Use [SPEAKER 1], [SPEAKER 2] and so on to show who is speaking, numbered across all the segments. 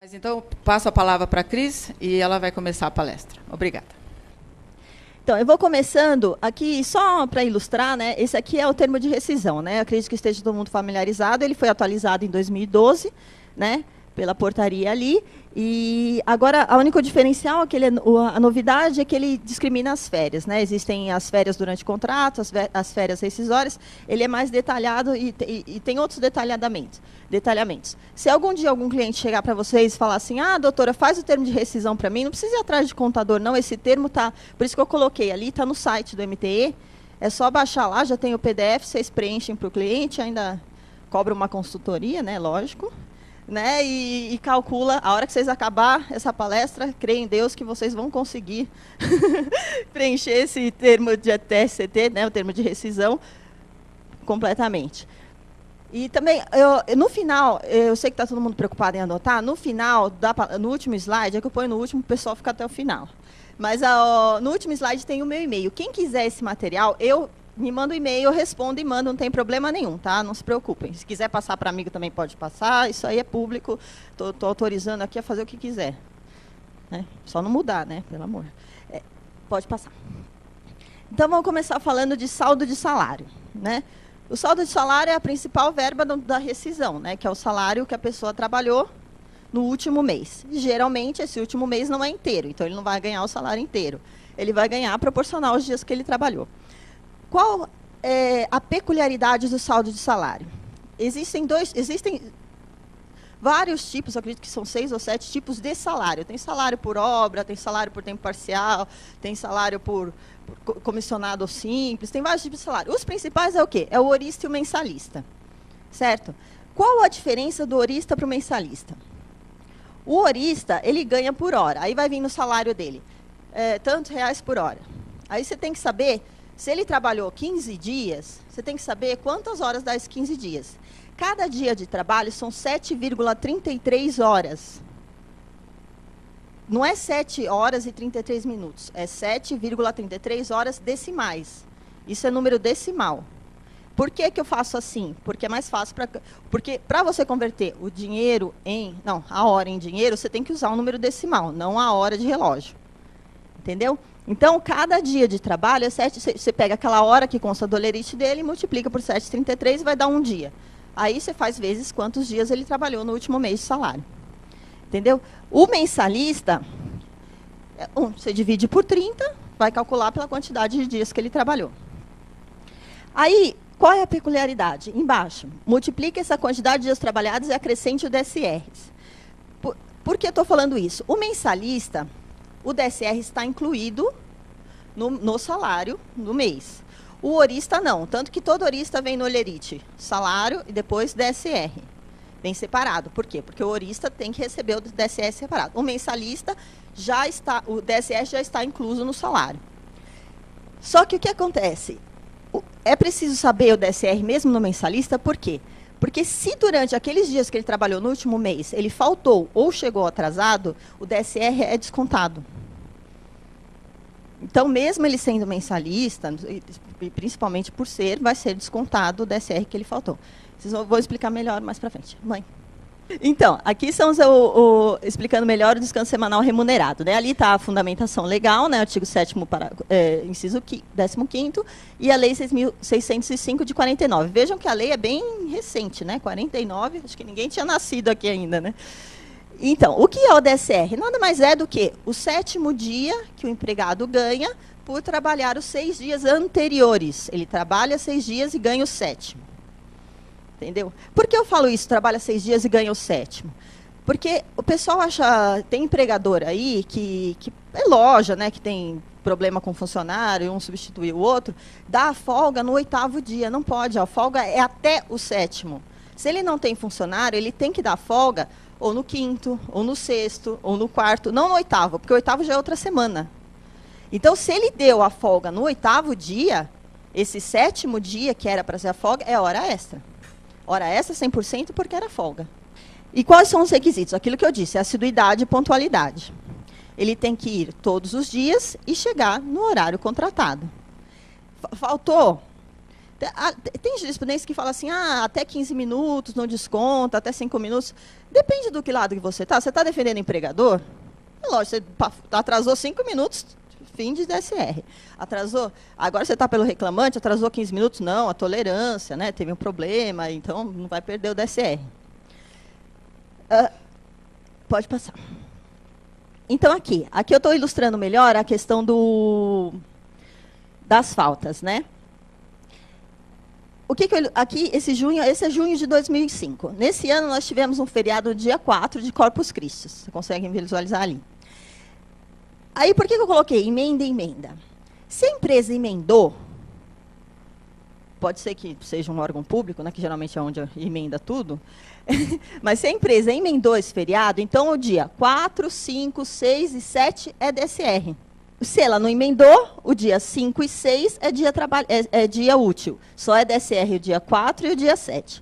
[SPEAKER 1] Mas então, passo a palavra para a Cris e ela vai começar a palestra. Obrigada.
[SPEAKER 2] Então, eu vou começando aqui só para ilustrar, né? Esse aqui é o termo de rescisão, né? Eu acredito que esteja todo mundo familiarizado. Ele foi atualizado em 2012, né? Pela portaria ali. E agora, a única diferencial, a novidade é que ele discrimina as férias, né? Existem as férias durante o contrato, as férias rescisórias. Ele é mais detalhado e tem outros detalhamentos. Se algum dia algum cliente chegar para vocês e falar assim, doutora, faz o termo de rescisão para mim, não precisa ir atrás de contador, não, esse termo está, por isso que eu coloquei ali, está no site do MTE, é só baixar lá, já tem o PDF, vocês preenchem para o cliente, ainda cobra uma consultoria, né, lógico, né, e calcula, a hora que vocês acabar essa palestra, creia em Deus que vocês vão conseguir preencher esse termo de TSCT, né, o termo de rescisão, completamente. E também, no final, eu sei que está todo mundo preocupado em anotar, no final, no último slide, é que eu ponho no último, o pessoal fica até o final. Mas no último slide tem o meu e-mail. Quem quiser esse material, me manda um e-mail, eu respondo e mando, não tem problema nenhum, tá? Não se preocupem. Se quiser passar para amigo também pode passar, isso aí é público, estou autorizando aqui a fazer o que quiser. Né? Só não mudar, né? Pelo amor. Pode passar. Então, vamos começar falando de saldo de salário, né? O saldo de salário é a principal verba da rescisão, né, que é o salário que a pessoa trabalhou no último mês. Geralmente, esse último mês não é inteiro, então ele não vai ganhar o salário inteiro. Ele vai ganhar proporcional aos dias que ele trabalhou. Qual é a peculiaridade do saldo de salário? Existem vários tipos, eu acredito que são 6 ou 7 tipos de salário. Tem salário por obra, tem salário por tempo parcial, tem salário por comissionado simples, tem vários tipos de salário. Os principais é o quê? É o horista e o mensalista, certo? Qual a diferença do horista para o mensalista? O horista, ele ganha por hora, aí vai vir no salário dele, tantos reais por hora. Aí você tem que saber, se ele trabalhou 15 dias, você tem que saber quantas horas dá esses 15 dias. Cada dia de trabalho são 7,33 horas. Não é 7 horas e 33 minutos, é 7,33 horas decimais. Isso é número decimal. Por que eu faço assim? Porque é mais fácil, porque para você converter o dinheiro a hora em dinheiro, você tem que usar um número decimal, não a hora de relógio. Entendeu? Então, cada dia de trabalho é 7, você pega aquela hora que consta do holerite dele, multiplica por 7,33 e vai dar um dia. Aí você faz vezes quantos dias ele trabalhou no último mês de salário. Entendeu? O mensalista, você divide por 30, vai calcular pela quantidade de dias que ele trabalhou. Aí, qual é a peculiaridade? Embaixo, multiplica essa quantidade de dias trabalhados e acrescente o DSRs. Por que eu estou falando isso? O mensalista, o DSR está incluído no salário do mês. O horista não, tanto que todo horista vem no holerite, salário e depois DSR. Bem separado. Por quê? Porque o horista tem que receber o DSR separado. O mensalista, o DSR já está incluso no salário. Só que o que acontece? É preciso saber o DSR mesmo no mensalista, por quê? Porque se durante aqueles dias que ele trabalhou no último mês, ele faltou ou chegou atrasado, o DSR é descontado. Então, mesmo ele sendo mensalista, e principalmente por vai ser descontado o DSR que ele faltou. Vou explicar melhor mais para frente. Mãe. Então, aqui são explicando melhor o descanso semanal remunerado. Né? Ali está a fundamentação legal, né? Artigo 7º, inciso 15º, e a Lei 6.605 de 49. Vejam que a lei é bem recente, né? 49, acho que ninguém tinha nascido aqui ainda, né? Então, o que é o DSR? Nada mais é do que o 7º dia que o empregado ganha por trabalhar os 6 dias anteriores. Ele trabalha 6 dias e ganha o 7º. Entendeu? Por que eu falo isso, trabalha 6 dias e ganha o 7º? Porque o pessoal acha, tem empregador aí que é loja, né, que tem problema com funcionário, um substitui o outro, dá a folga no 8º dia, não pode, a folga é até o 7º. Se ele não tem funcionário, ele tem que dar folga ou no 5º, ou no 6º, ou no 4º, não no 8º, porque o 8º já é outra semana. Então, se ele deu a folga no 8º dia, esse 7º dia, que era para ser a folga, é hora extra. Hora extra 100% porque era folga. E quais são os requisitos? Aquilo que eu disse, assiduidade e pontualidade. Ele tem que ir todos os dias e chegar no horário contratado. Faltou Tem jurisprudência que fala assim, até 15 minutos não desconta, até 5 minutos. Depende do que lado que você está. Você está defendendo o empregador? É lógico, você atrasou 5 minutos, fim de DSR. Atrasou, agora você está pelo reclamante, atrasou 15 minutos, não, a tolerância, né, teve um problema, então não vai perder o DSR. Pode passar. Então, aqui eu estou ilustrando melhor a questão das faltas, né? Aqui, esse é junho de 2005. Nesse ano, nós tivemos um feriado dia 4 de Corpus Christi. Você consegue visualizar ali. Aí, por que eu coloquei emenda e emenda? Se a empresa emendou, pode ser que seja um órgão público, né, que geralmente é onde emenda tudo, mas se a empresa emendou esse feriado, então o dia 4, 5, 6 e 7 é DSR. Se ela não emendou, o dia 5 e 6 é dia útil. Só é DSR o dia 4 e o dia 7.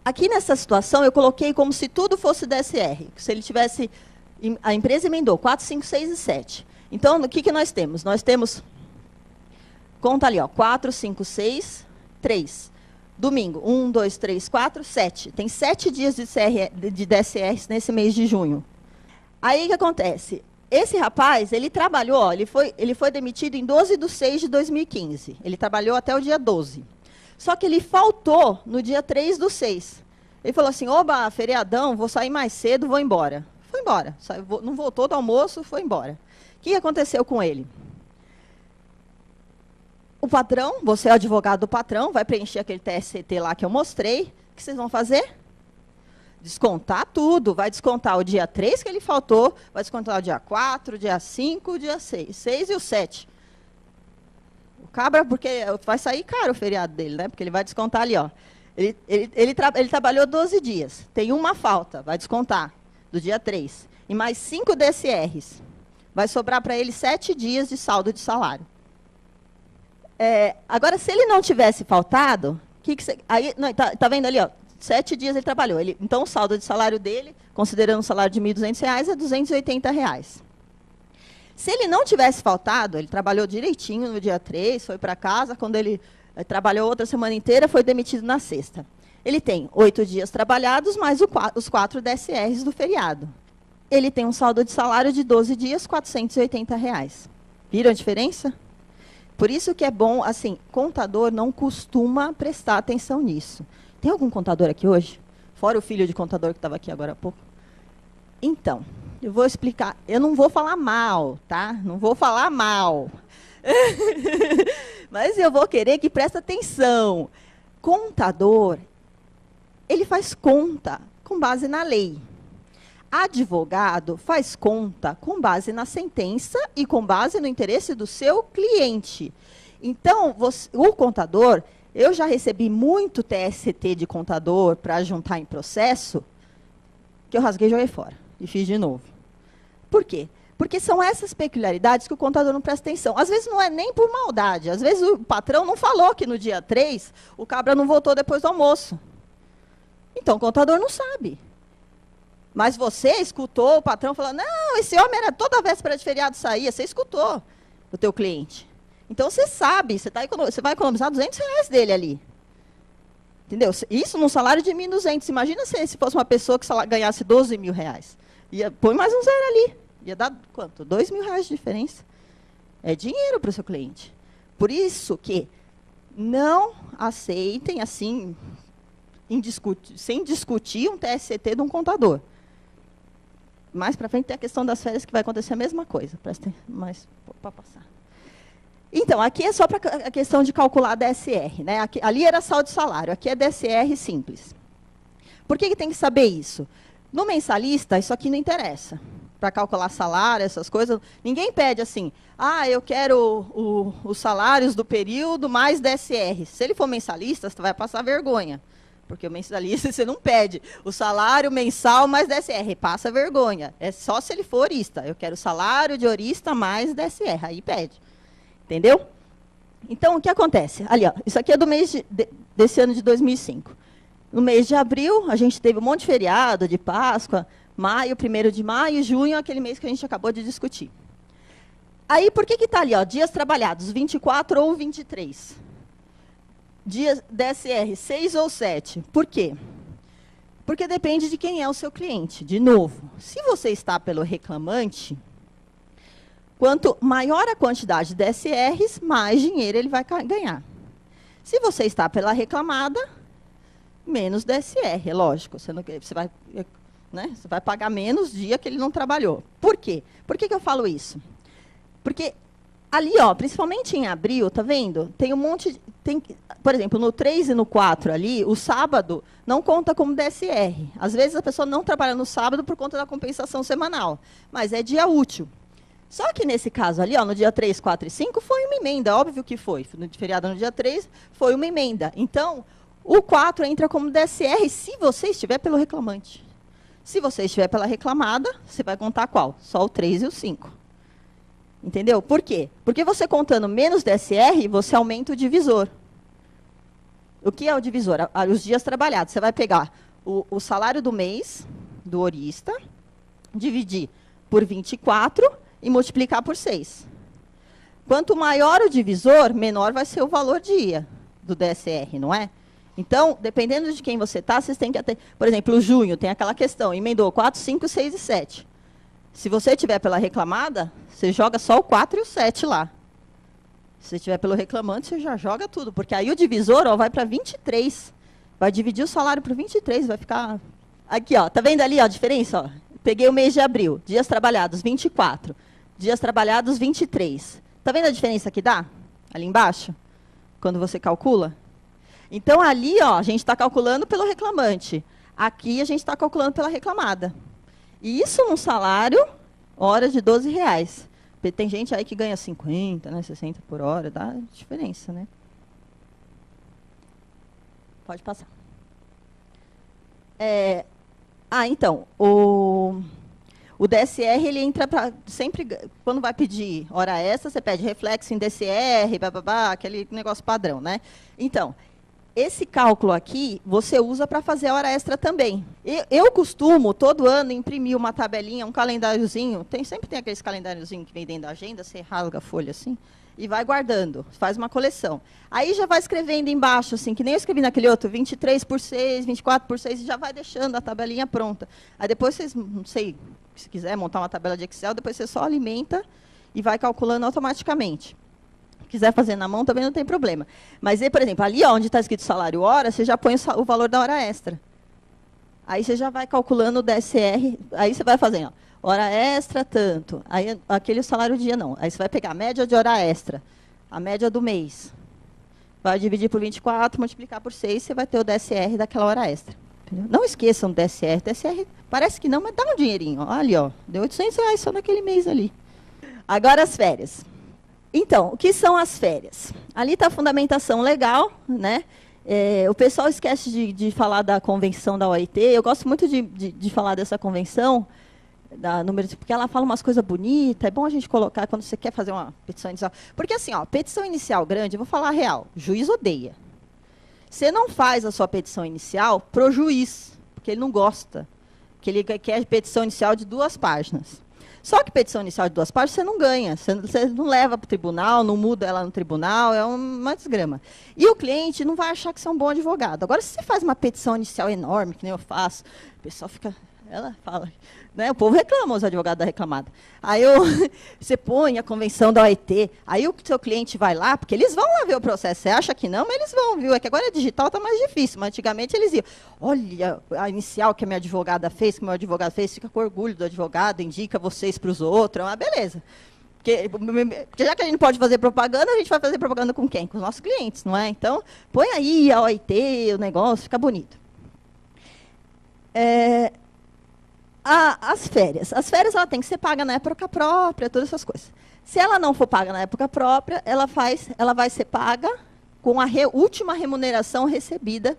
[SPEAKER 2] Aqui nessa situação, eu coloquei como se tudo fosse DSR. Se ele tivesse... A empresa emendou 4, 5, 6 e 7. Então, o que nós temos? Nós temos... Conta ali, ó, 4, 5, 6, 3. Domingo, 1, 2, 3, 4, 7. Tem 7 dias de DSR nesse mês de junho. Aí, o que acontece? Esse rapaz, ele trabalhou, ó, ele foi demitido em 12/6/2015. Ele trabalhou até o dia 12. Só que ele faltou no dia 3/6. Ele falou assim, oba, feriadão, vou sair mais cedo, vou embora. Foi embora. Não voltou do almoço, foi embora. O que aconteceu com ele? O patrão, você é o advogado do patrão, vai preencher aquele TSCT lá que eu mostrei. O que vocês vão fazer? Descontar tudo. Vai descontar o dia 3 que ele faltou, vai descontar o dia 4, o dia 5, o dia 6. 6 e o 7. O cabra, porque vai sair caro o feriado dele, né? Porque ele vai descontar ali, ó. Ele trabalhou 12 dias. Tem uma falta, vai descontar, do dia 3. E mais 5 DSRs. Vai sobrar para ele 7 dias de saldo de salário. Agora, se ele não tivesse faltado, aí, tá vendo ali, ó? 7 dias ele trabalhou. Então, o saldo de salário dele, considerando um salário de R$ 1.200, é R$ 280. Se ele não tivesse faltado, ele trabalhou direitinho no dia 3, foi para casa, quando ele trabalhou outra semana inteira, foi demitido na sexta. Ele tem 8 dias trabalhados, mais os 4 DSRs do feriado. Ele tem um saldo de salário de 12 dias, R$ 480. Viram a diferença? Por isso que é bom, assim, contador não costuma prestar atenção nisso. Tem algum contador aqui hoje? Fora o filho de contador que estava aqui agora há pouco. Então, eu vou explicar. Eu não vou falar mal, tá? Não vou falar mal. Mas eu vou querer que preste atenção. Contador, ele faz conta com base na lei. Advogado faz conta com base na sentença e com base no interesse do seu cliente. Então, o contador... Eu já recebi muito TSCT de contador para juntar em processo, que eu rasguei e joguei fora. E fiz de novo. Por quê? Porque são essas peculiaridades que o contador não presta atenção. Às vezes não é nem por maldade. Às vezes o patrão não falou que no dia 3 o cabra não voltou depois do almoço. Então o contador não sabe. Mas você escutou o patrão falando, não, esse homem era toda véspera de feriado saía. Você escutou o teu cliente. Então, você sabe, você vai economizar R$200 dele ali. Entendeu? Isso num salário de 1.200. Imagina se fosse uma pessoa que ganhasse R$12.000. Põe mais um zero ali. Ia dar quanto? R$2.000 de diferença. É dinheiro para o seu cliente. Por isso que não aceitem, assim, sem discutir um TSCT de um contador. Mais para frente tem a questão das férias, que vai acontecer a mesma coisa. Mas, para passar. Então, aqui é só para a questão de calcular DSR. Né? Ali era saldo de salário, aqui é DSR simples. Por que tem que saber isso? No mensalista, isso aqui não interessa. Para calcular salário, essas coisas, ninguém pede assim, eu quero os salários do período mais DSR. Se ele for mensalista, você vai passar vergonha. Porque o mensalista, você não pede o salário mensal mais DSR, passa vergonha. É só se ele for horista. Eu quero o salário de horista mais DSR, aí pede. Entendeu? Então, o que acontece? Ali, ó, isso aqui é do mês desse ano de 2005. No mês de abril, a gente teve um monte de feriado, de Páscoa, maio, 1º de maio, junho, aquele mês que a gente acabou de discutir. Aí, por que está ali, ó, dias trabalhados, 24 ou 23? Dia DSR 6 ou 7. Por quê? Porque depende de quem é o seu cliente. De novo, se você está pelo reclamante, quanto maior a quantidade de DSRs, mais dinheiro ele vai ganhar. Se você está pela reclamada, menos DSR, é lógico. Você vai, né, você vai pagar menos dia que ele não trabalhou. Por quê? Por que eu falo isso? Porque ali, ó, principalmente em abril, tá vendo? Tem um monte por exemplo, no 3 e no 4 ali, o sábado não conta como DSR. Às vezes a pessoa não trabalha no sábado por conta da compensação semanal, mas é dia útil. Só que nesse caso ali, ó, no dia 3, 4 e 5, foi uma emenda, óbvio que foi. No feriado no dia 3, foi uma emenda. Então, o 4 entra como DSR se você estiver pelo reclamante. Se você estiver pela reclamada, você vai contar qual? Só o 3 e o 5. Entendeu? Por quê? Porque você contando menos DSR, você aumenta o divisor. O que é o divisor? Os dias trabalhados. Você vai pegar o salário do mês, do horista, dividir por 24 e multiplicar por 6. Quanto maior o divisor, menor vai ser o valor dia do DSR, não é? Então, dependendo de quem você está, vocês têm que ter... Por exemplo, o junho tem aquela questão, emendou 4, 5, 6 e 7. Se você estiver pela reclamada, você joga só o 4 e o 7 lá. Se você estiver pelo reclamante, você já joga tudo, porque aí o divisor, ó, vai para 23. Vai dividir o salário por 23, vai ficar... Aqui, ó, tá vendo ali ó, a diferença? Ó? Peguei o mês de abril, dias trabalhados 24, dias trabalhados 23. Tá vendo a diferença que dá? Ali embaixo, quando você calcula? Então, ali, ó, a gente está calculando pelo reclamante. Aqui, a gente está calculando pela reclamada. E isso num salário, hora de R$12. Tem gente aí que ganha 50, né, 60 por hora, dá diferença, né? Pode passar. Então, o DSR, ele entra para... Sempre, quando vai pedir hora extra, você pede reflexo em DSR, bababá, aquele negócio padrão, né? Então, esse cálculo aqui, você usa para fazer a hora extra também. Eu costumo, todo ano, imprimir uma tabelinha, um calendáriozinho. Sempre tem aqueles calendáriozinho que vem dentro da agenda, você rasga a folha assim, e vai guardando, faz uma coleção. Aí já vai escrevendo embaixo, assim, que nem eu escrevi naquele outro, 23 por 6, 24 por 6, e já vai deixando a tabelinha pronta. Aí depois vocês, não sei, se quiser montar uma tabela de Excel, depois você só alimenta e vai calculando automaticamente. Quiser fazer na mão, também não tem problema. Mas, por exemplo, ali ó, onde está escrito salário hora, você já põe o valor da hora extra. Aí você já vai calculando o DSR, aí você vai fazendo, ó, hora extra, tanto. Aí aquele salário dia não. Aí você vai pegar a média de hora extra, a média do mês. Vai dividir por 24, multiplicar por 6, você vai ter o DSR daquela hora extra. Entendeu? Não esqueçam o DSR. DSR parece que não, mas dá um dinheirinho. Ó, ali, ó, deu R$800 só naquele mês ali. Agora as férias. Então, o que são as férias? Ali está a fundamentação legal, né? O pessoal esquece de falar da convenção da OIT. Eu gosto muito de falar dessa convenção, porque ela fala umas coisas bonitas. É bom a gente colocar quando você quer fazer uma petição inicial. Porque, assim, ó, petição inicial grande, eu vou falar a real, o juiz odeia. Você não faz a sua petição inicial para o juiz, porque ele não gosta. Porque ele quer petição inicial de 2 páginas. Só que petição inicial de 2 páginas você não ganha, você não leva para o tribunal, não muda ela no tribunal, é uma desgrama. E o cliente não vai achar que você é um bom advogado. Agora, se você faz uma petição inicial enorme, que nem eu faço, o pessoal fica... Ela fala, né? O povo reclama, os advogados da reclamada. Aí você põe a convenção da OIT, aí o seu cliente vai lá, porque eles vão lá ver o processo. Você acha que não, mas eles vão, viu? É que agora é digital, está mais difícil, mas antigamente eles iam. Olha, a inicial que a minha advogada fez, que o meu advogado fez, fica com orgulho do advogado, indica vocês para os outros, é uma beleza. Porque já que a gente não pode fazer propaganda, a gente vai fazer propaganda com quem? Com os nossos clientes, não é? Então, põe aí a OIT, o negócio, fica bonito. As férias. As férias ela tem que ser paga na época própria, todas essas coisas. Se ela não for paga na época própria, ela vai ser paga com a última remuneração recebida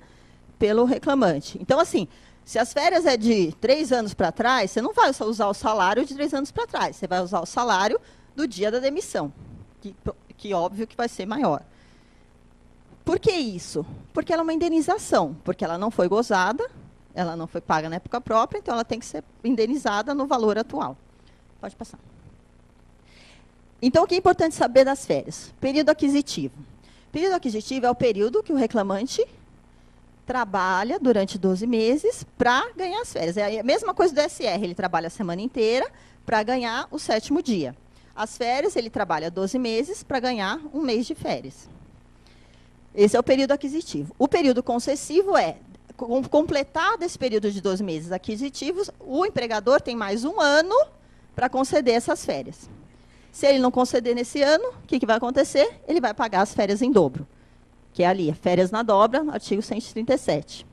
[SPEAKER 2] pelo reclamante. Então, assim, se as férias é de 3 anos para trás, você não vai usar o salário de 3 anos para trás. Você vai usar o salário do dia da demissão, que óbvio que vai ser maior. Por que isso? Porque ela é uma indenização, porque ela não foi gozada, ela não foi paga na época própria, então ela tem que ser indenizada no valor atual. Pode passar. Então, o que é importante saber das férias? Período aquisitivo. Período aquisitivo é o período que o reclamante trabalha durante 12 meses para ganhar as férias. É a mesma coisa do SR, ele trabalha a semana inteira para ganhar o 7º dia. As férias, ele trabalha 12 meses para ganhar um mês de férias. Esse é o período aquisitivo. O período concessivo é, completado esse período de 12 meses aquisitivos, o empregador tem mais um ano para conceder essas férias. Se ele não conceder nesse ano, o que vai acontecer? Ele vai pagar as férias em dobro, que é ali, férias na dobra, artigo 137.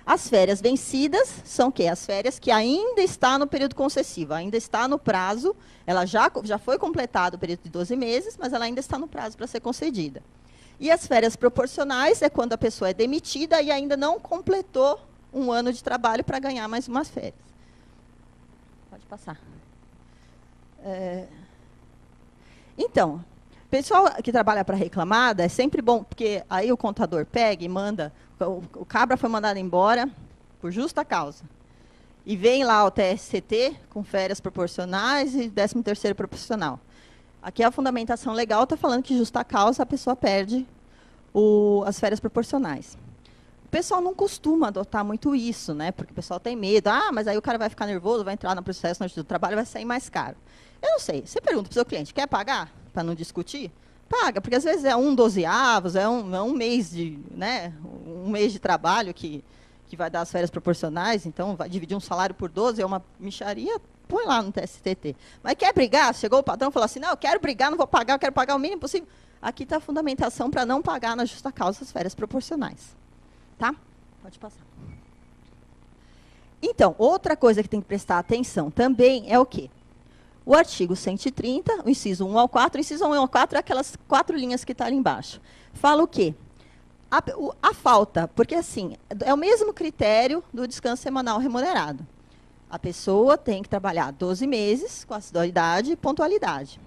[SPEAKER 2] As férias vencidas são o quê? As férias que ainda está no período concessivo, ainda está no prazo, ela já foi completado o período de 12 meses, mas ela ainda está no prazo para ser concedida. E as férias proporcionais é quando a pessoa é demitida e ainda não completou um ano de trabalho para ganhar mais umas férias. Pode passar. Então, pessoal que trabalha para reclamada, é sempre bom, porque aí o contador pega e manda, o cabra foi mandado embora por justa causa. E vem lá o TSCT com férias proporcionais e 13º proporcional. Aqui a fundamentação legal está falando que justa causa a pessoa perde as férias proporcionais. O pessoal não costuma adotar muito isso, né? Porque o pessoal tem medo. Ah, mas aí o cara vai ficar nervoso, vai entrar no processo no Justiça do Trabalho, vai sair mais caro. Eu não sei. Você pergunta para o seu cliente, quer pagar? Para não discutir? Paga, porque às vezes é 1/12, é um mês de, né? Um mês de trabalho que vai dar as férias proporcionais, então vai dividir um salário por 12, é uma mixaria, põe lá no TSTT. Mas quer brigar? Chegou o patrão e falou assim, não, eu quero brigar, não vou pagar, eu quero pagar o mínimo possível. Aqui está a fundamentação para não pagar na justa causa as férias proporcionais. Tá? Pode passar. Então, outra coisa que tem que prestar atenção também é o quê? O artigo 130, o inciso 1 ao 4, o inciso 1 ao 4 é aquelas 4 linhas que estão ali embaixo. Fala o quê? A falta, porque assim, é o mesmo critério do descanso semanal remunerado. A pessoa tem que trabalhar 12 meses com assiduidade e pontualidade.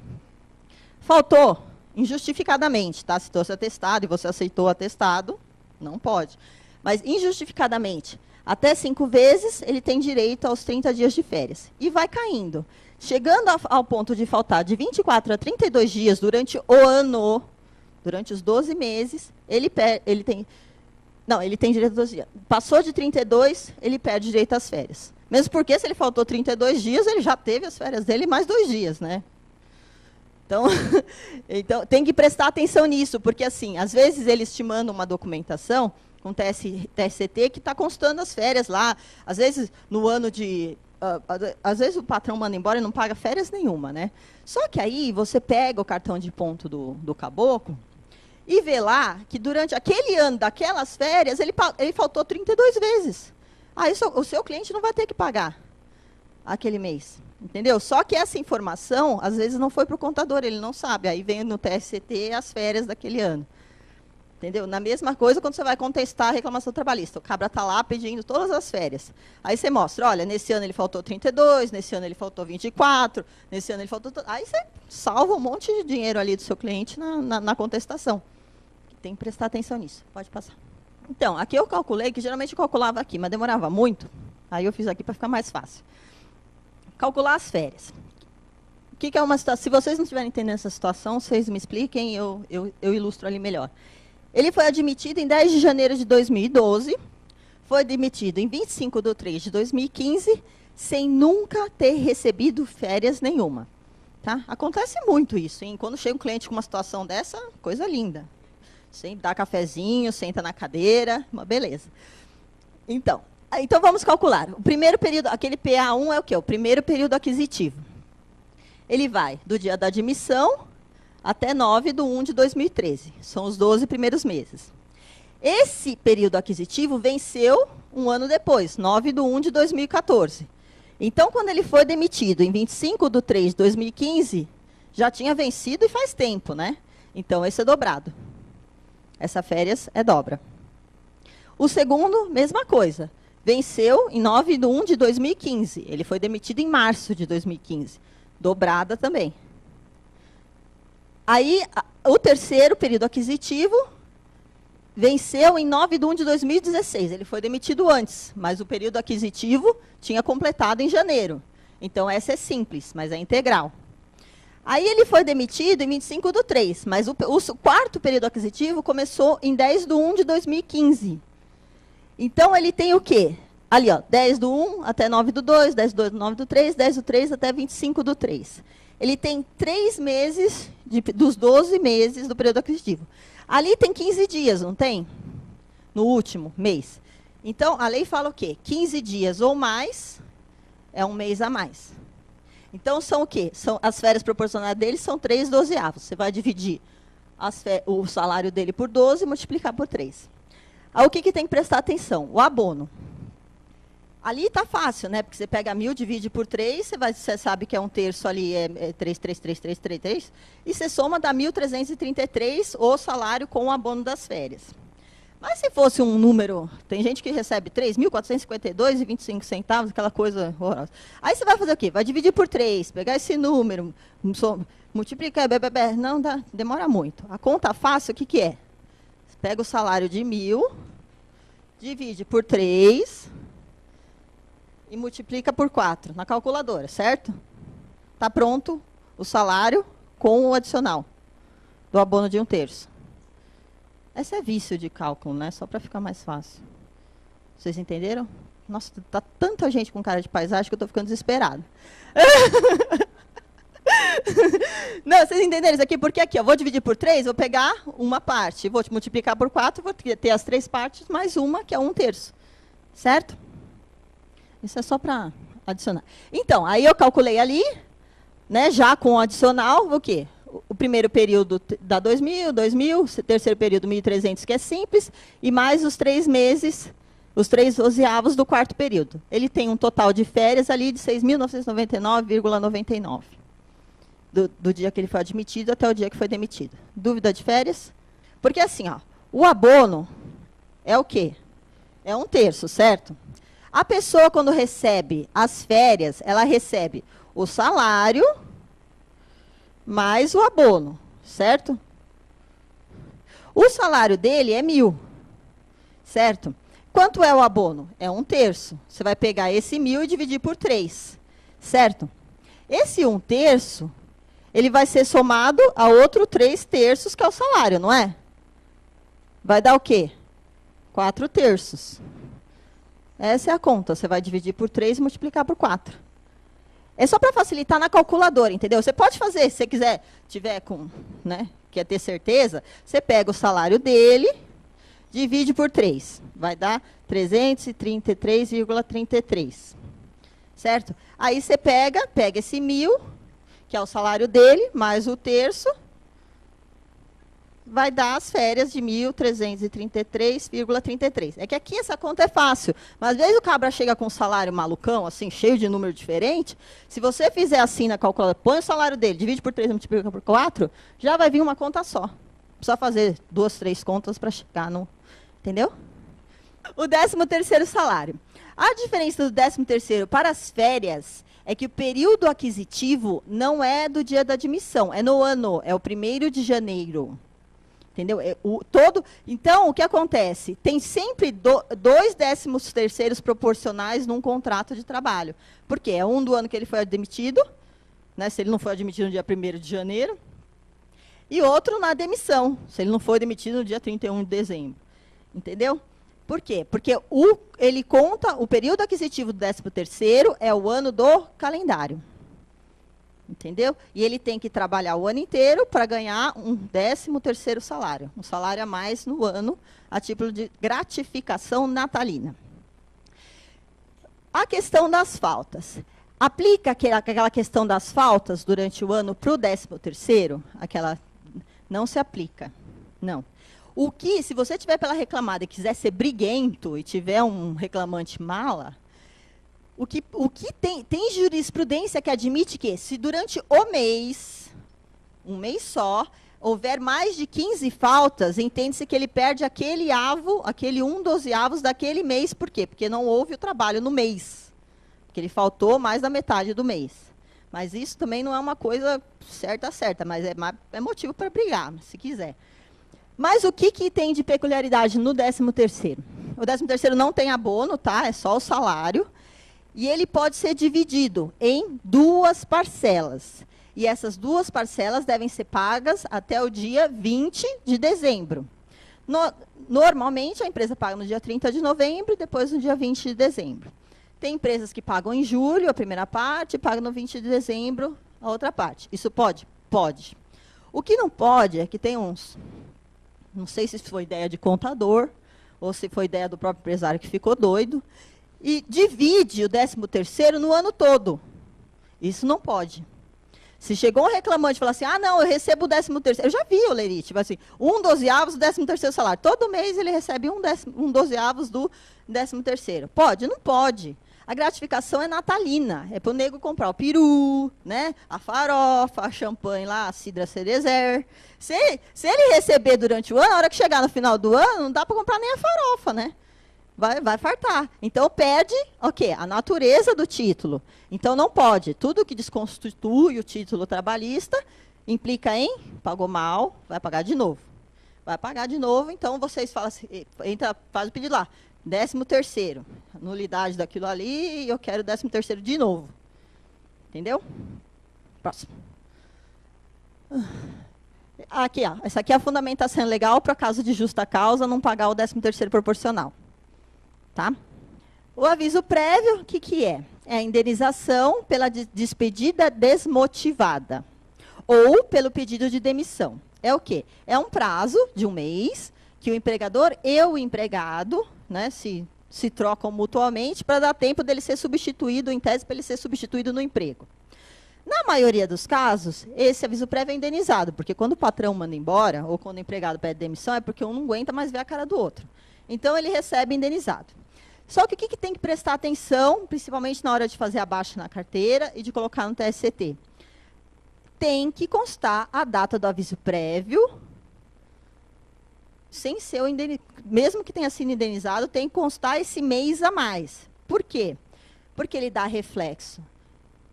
[SPEAKER 2] Faltou, injustificadamente, tá? Se trouxe atestado e você aceitou o atestado, não pode. Mas injustificadamente, até 5 vezes, ele tem direito aos 30 dias de férias. E vai caindo. Chegando ao ponto de faltar de 24 a 32 dias durante o ano, durante os 12 meses, ele tem direito a 12 dias. Passou de 32, ele perde direito às férias. Mesmo porque, se ele faltou 32 dias, ele já teve as férias dele mais 2 dias, né? Então, tem que prestar atenção nisso, porque, assim, às vezes eles te mandam uma documentação com TSCT que está constando as férias lá. Às vezes, no ano de... às vezes o patrão manda embora e não paga férias nenhuma, né? Só que aí você pega o cartão de ponto do caboclo e vê lá que durante aquele ano daquelas férias ele faltou 32 vezes. Aí o seu cliente não vai ter que pagar aquele mês, entendeu? Só que essa informação, às vezes, não foi para o contador, ele não sabe. Aí vem no TSCT as férias daquele ano. Entendeu? Na mesma coisa, quando você vai contestar a reclamação trabalhista. O cabra está lá pedindo todas as férias. Aí você mostra, olha, nesse ano ele faltou 32, nesse ano ele faltou 24, nesse ano ele faltou... Aí você salva um monte de dinheiro ali do seu cliente na contestação. Tem que prestar atenção nisso. Pode passar. Então, aqui eu calculei, que geralmente eu calculava aqui, mas demorava muito. Aí eu fiz aqui para ficar mais fácil. Calcular as férias. O que é uma situação? Se vocês não estiverem entendendo essa situação, vocês me expliquem, eu ilustro ali melhor. Ele foi admitido em 10 de janeiro de 2012, foi demitido em 25/3/2015, sem nunca ter recebido férias nenhuma. Tá? Acontece muito isso, hein? Quando chega um cliente com uma situação dessa, coisa linda. Sempre dá cafezinho, senta na cadeira, uma beleza. Então vamos calcular. O primeiro período, aquele PA1 é o quê? O primeiro período aquisitivo. Ele vai do dia da admissão até 9/1/2013. São os 12 primeiros meses. Esse período aquisitivo venceu um ano depois, 9/1/2014. Então, quando ele foi demitido em 25/3/2015, já tinha vencido e faz tempo, né? Então, esse é dobrado. Essa férias é dobra. O segundo, mesma coisa. Venceu em 9/1/2015. Ele foi demitido em março de 2015. Dobrada também. Aí, o terceiro período aquisitivo venceu em 9/1/2016. Ele foi demitido antes, mas o período aquisitivo tinha completado em janeiro. Então, essa é simples, mas é integral. Aí ele foi demitido em 25/3, mas o quarto período aquisitivo começou em 10/1 de 2015. Então, ele tem o quê? Ali, ó, 10/1 até 9/2, 10/2, 9/3, 10/3 até 25/3. Ele tem 3 meses, dos 12 meses do período aquisitivo. Ali tem 15 dias, não tem? No último mês. Então, a lei fala o quê? 15 dias ou mais é um mês a mais. Então, são o quê? As férias proporcionais dele são 3/12. Você vai dividir o salário dele por 12 e multiplicar por 3. Aí, o que tem que prestar atenção? O abono. Ali está fácil, né? Porque você pega 1.000, divide por 3, você sabe que é um terço ali, é 3, 3, 3, 3, 3, 3, e você soma, dá 1.333 o salário com o abono das férias. Mas se fosse um número, tem gente que recebe 3.452,25, aquela coisa horrorosa. Aí você vai fazer o quê? Vai dividir por 3, pegar esse número, multiplicar, não, demora muito. A conta fácil, o que é? Você pega o salário de 1.000, divide por 3 e multiplica por 4 na calculadora, certo? Está pronto o salário com o adicional do abono de 1/3. Esse é vício de cálculo, né? Só para ficar mais fácil. Vocês entenderam? Nossa, tá tanta gente com cara de paisagem que eu estou ficando desesperada. Não, vocês entenderam isso aqui? Porque aqui, eu vou dividir por 3, vou pegar uma parte, vou multiplicar por 4, vou ter as 3 partes, mais uma, que é 1/3. Certo? Isso é só para adicionar. Então, aí eu calculei ali, né, já com o adicional, o quê? O primeiro período dá 2.000, 2.000, o terceiro período 1.300, que é simples, e mais os 3 meses, os 3/12 do quarto período. Ele tem um total de férias ali de 6.999,99. Do dia que ele foi admitido até o dia que foi demitido. Dúvida de férias? Porque assim, ó, o abono é o quê? É 1/3, certo? A pessoa, quando recebe as férias, ela recebe o salário mais o abono, certo? O salário dele é 1.000, certo? Quanto é o abono? É 1/3. Você vai pegar esse 1.000 e dividir por 3, certo? Esse 1/3, ele vai ser somado a outro 3/3, que é o salário, não é? Vai dar o quê? 4/3. Essa é a conta. Você vai dividir por 3 e multiplicar por 4. É só para facilitar na calculadora, entendeu? Você pode fazer, se você quiser, tiver com, né, quer ter certeza, você pega o salário dele, divide por 3. Vai dar 333,33. Certo? Aí você pega esse 1.000, que é o salário dele, mais o terço, vai dar as férias de 1.333,33. É que aqui essa conta é fácil, mas às vezes o cabra chega com um salário malucão, assim, cheio de número diferente. Se você fizer assim na calculadora, põe o salário dele, divide por 3 e multiplica por 4, já vai vir uma conta só. Precisa fazer 2, 3 contas para chegar no... Entendeu? O 13º salário. A diferença do 13º para as férias é que o período aquisitivo não é do dia da admissão, é no ano, é o 1º de janeiro. Entendeu? Então, o que acontece? Tem sempre 2 13º proporcionais num contrato de trabalho. Por quê? É um do ano que ele foi demitido, né, se ele não foi admitido no dia 1º de janeiro, e outro na demissão, se ele não foi demitido no dia 31 de dezembro. Entendeu? Por quê? Porque ele conta, o período aquisitivo do 13º é o ano do calendário. Entendeu? E ele tem que trabalhar o ano inteiro para ganhar um 13º salário. Um salário a mais no ano, a título de gratificação natalina. A questão das faltas. Aplica aquela questão das faltas durante o ano para o 13º? Aquela não se aplica. Não. O que, se você tiver pela reclamada e quiser ser briguento e tiver um reclamante mala, o que tem jurisprudência que admite que, se durante o mês, um mês só, houver mais de 15 faltas, entende-se que ele perde aquele 1/12 daquele mês. Por quê? Porque não houve o trabalho no mês. Porque ele faltou mais da metade do mês. Mas isso também não é uma coisa certa, mas é motivo para brigar, se quiser. Mas o que tem de peculiaridade no 13º? O 13º não tem abono, tá? É só o salário. E ele pode ser dividido em 2 parcelas. E essas 2 parcelas devem ser pagas até o dia 20 de dezembro. Normalmente, a empresa paga no dia 30 de novembro e depois no dia 20 de dezembro. Tem empresas que pagam em julho a primeira parte e pagam no 20 de dezembro a outra parte. Isso pode? Pode. O que não pode é que tem uns... Não sei se foi ideia de contador ou se foi ideia do próprio empresário que ficou doido. E divide o 13º no ano todo. Isso não pode. Se chegou um reclamante e falou assim, não, eu recebo o 13º. Eu já vi o Leri, tipo assim, 1/12 do 13º salário. Todo mês ele recebe 1/12 do 13º. Pode? Não pode. A gratificação é natalina. É para o nego comprar o peru, né? A farofa, a champanhe lá, a cidra cerezer. Se ele receber durante o ano, a hora que chegar no final do ano, não dá para comprar nem a farofa, né? Vai fartar. Então, perde o quê? A natureza do título. Então, não pode. Tudo que desconstitui o título trabalhista implica em pagou mal, vai pagar de novo. Vai pagar de novo, então vocês falam assim, faz o pedido lá. 13º, nulidade daquilo ali, e eu quero o 13º de novo. Entendeu? Próximo. Aqui, ó, essa aqui é a fundamentação legal para caso de justa causa não pagar o 13º proporcional. Tá? O aviso prévio, o que é? É a indenização pela despedida desmotivada ou pelo pedido de demissão. É o quê? É um prazo de 1 mês que o empregador e o empregado, né, se trocam mutuamente para dar tempo dele ser substituído, em tese, para ele ser substituído no emprego. Na maioria dos casos, esse aviso prévio é indenizado, porque quando o patrão manda embora, ou quando o empregado pede demissão, é porque um não aguenta mais ver a cara do outro. Então, ele recebe indenizado. Só que o que tem que prestar atenção, principalmente na hora de fazer a baixa na carteira e de colocar no TSCT? Tem que constar a data do aviso prévio, sem ser o mesmo que tenha sido indenizado, tem que constar esse mês a mais. Por quê? Porque ele dá reflexo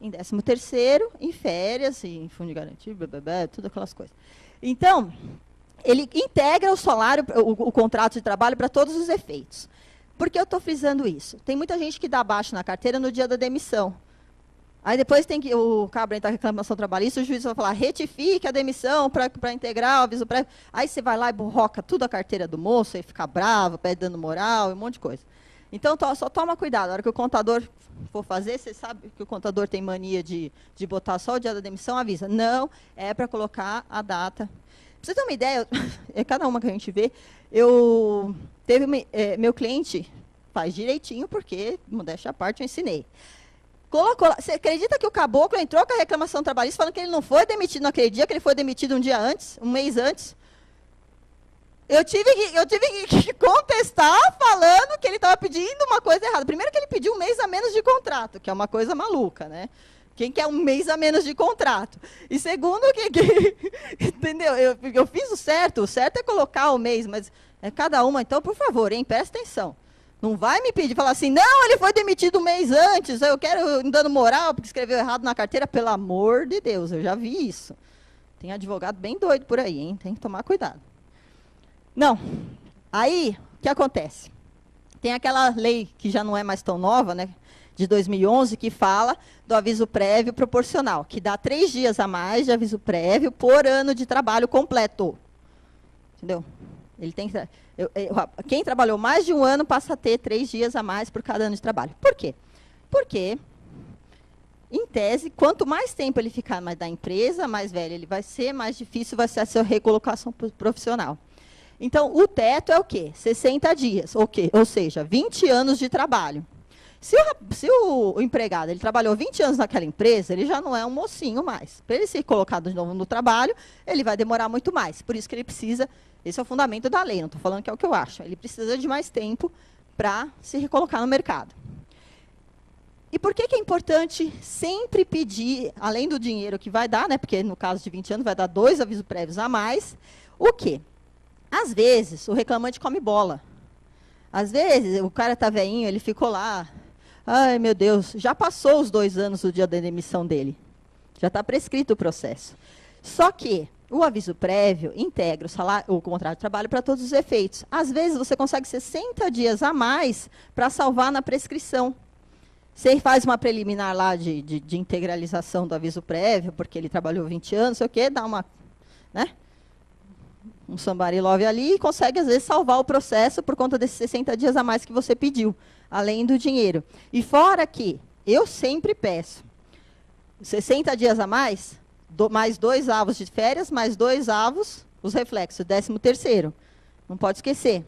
[SPEAKER 2] em 13º, em férias, em fundo de garantia, blá, blá, blá, tudo aquelas coisas. Então, ele integra o salário, o contrato de trabalho para todos os efeitos. Por que eu estou frisando isso? Tem muita gente que dá baixa na carteira no dia da demissão. Aí depois tem que o cabra entrar em reclamação trabalhista, o juiz vai falar, retifique a demissão para integrar o aviso prévio. Aí você vai lá e borroca tudo a carteira do moço, aí fica bravo, pede dano moral, um monte de coisa. Então, só toma cuidado. Na hora que o contador for fazer, você sabe que o contador tem mania de botar só o dia da demissão, avisa. Não, é para colocar a data. Pra você ter uma ideia, é cada uma que a gente vê, meu cliente faz direitinho, porque, modéstia à parte, eu ensinei. Colocou lá. Você acredita que o caboclo entrou com a reclamação trabalhista falando que ele não foi demitido naquele dia, que ele foi demitido um dia antes, um mês antes? Eu tive que contestar falando que ele estava pedindo uma coisa errada. Primeiro que ele pediu 1 mês a menos de contrato, que é uma coisa maluca, né? Quem quer 1 mês a menos de contrato? E segundo, entendeu? Eu fiz o certo é colocar o mês, mas é cada uma. Então, por favor, hein, presta atenção. Não vai me pedir, falar assim, não, ele foi demitido 1 mês antes, eu quero dando moral, porque escreveu errado na carteira, pelo amor de Deus, eu já vi isso. Tem advogado bem doido por aí, hein? Tem que tomar cuidado. Não. Aí, o que acontece? Tem aquela lei que já não é mais tão nova, né, de 2011, que fala do aviso prévio proporcional, que dá 3 dias a mais de aviso prévio por ano de trabalho completo. Entendeu? Ele tem que, quem trabalhou mais de 1 ano passa a ter 3 dias a mais por cada ano de trabalho. Por quê? Porque, em tese, quanto mais tempo ele ficar da empresa, mais velho ele vai ser, mais difícil vai ser a sua recolocação profissional. Então, o teto é o quê? 60 dias, ou seja, 20 anos de trabalho. Se o empregado ele trabalhou 20 anos naquela empresa, ele já não é um mocinho mais. Para ele ser colocado de novo no trabalho, ele vai demorar muito mais. Por isso que ele precisa, esse é o fundamento da lei, não estou falando que é o que eu acho. Ele precisa de mais tempo para se recolocar no mercado. E por que é importante sempre pedir, além do dinheiro que vai dar, né, porque no caso de 20 anos vai dar 2 avisos prévios a mais, o quê? Às vezes, o reclamante come bola. Às vezes, o cara está velhinho, ele ficou lá. Ai, meu Deus, já passou os 2 anos do dia da demissão dele. Já está prescrito o processo. Só que o aviso prévio integra o contrato de trabalho para todos os efeitos. Às vezes, você consegue 60 dias a mais para salvar na prescrição. Você faz uma preliminar lá de integralização do aviso prévio, porque ele trabalhou 20 anos, sei o quê, dá uma, né, um somebody love ali e consegue, às vezes, salvar o processo por conta desses 60 dias a mais que você pediu, além do dinheiro. E fora que eu sempre peço 60 dias a mais, mais 2 avos de férias, mais 2 avos, os reflexos, 13º. Não pode esquecer.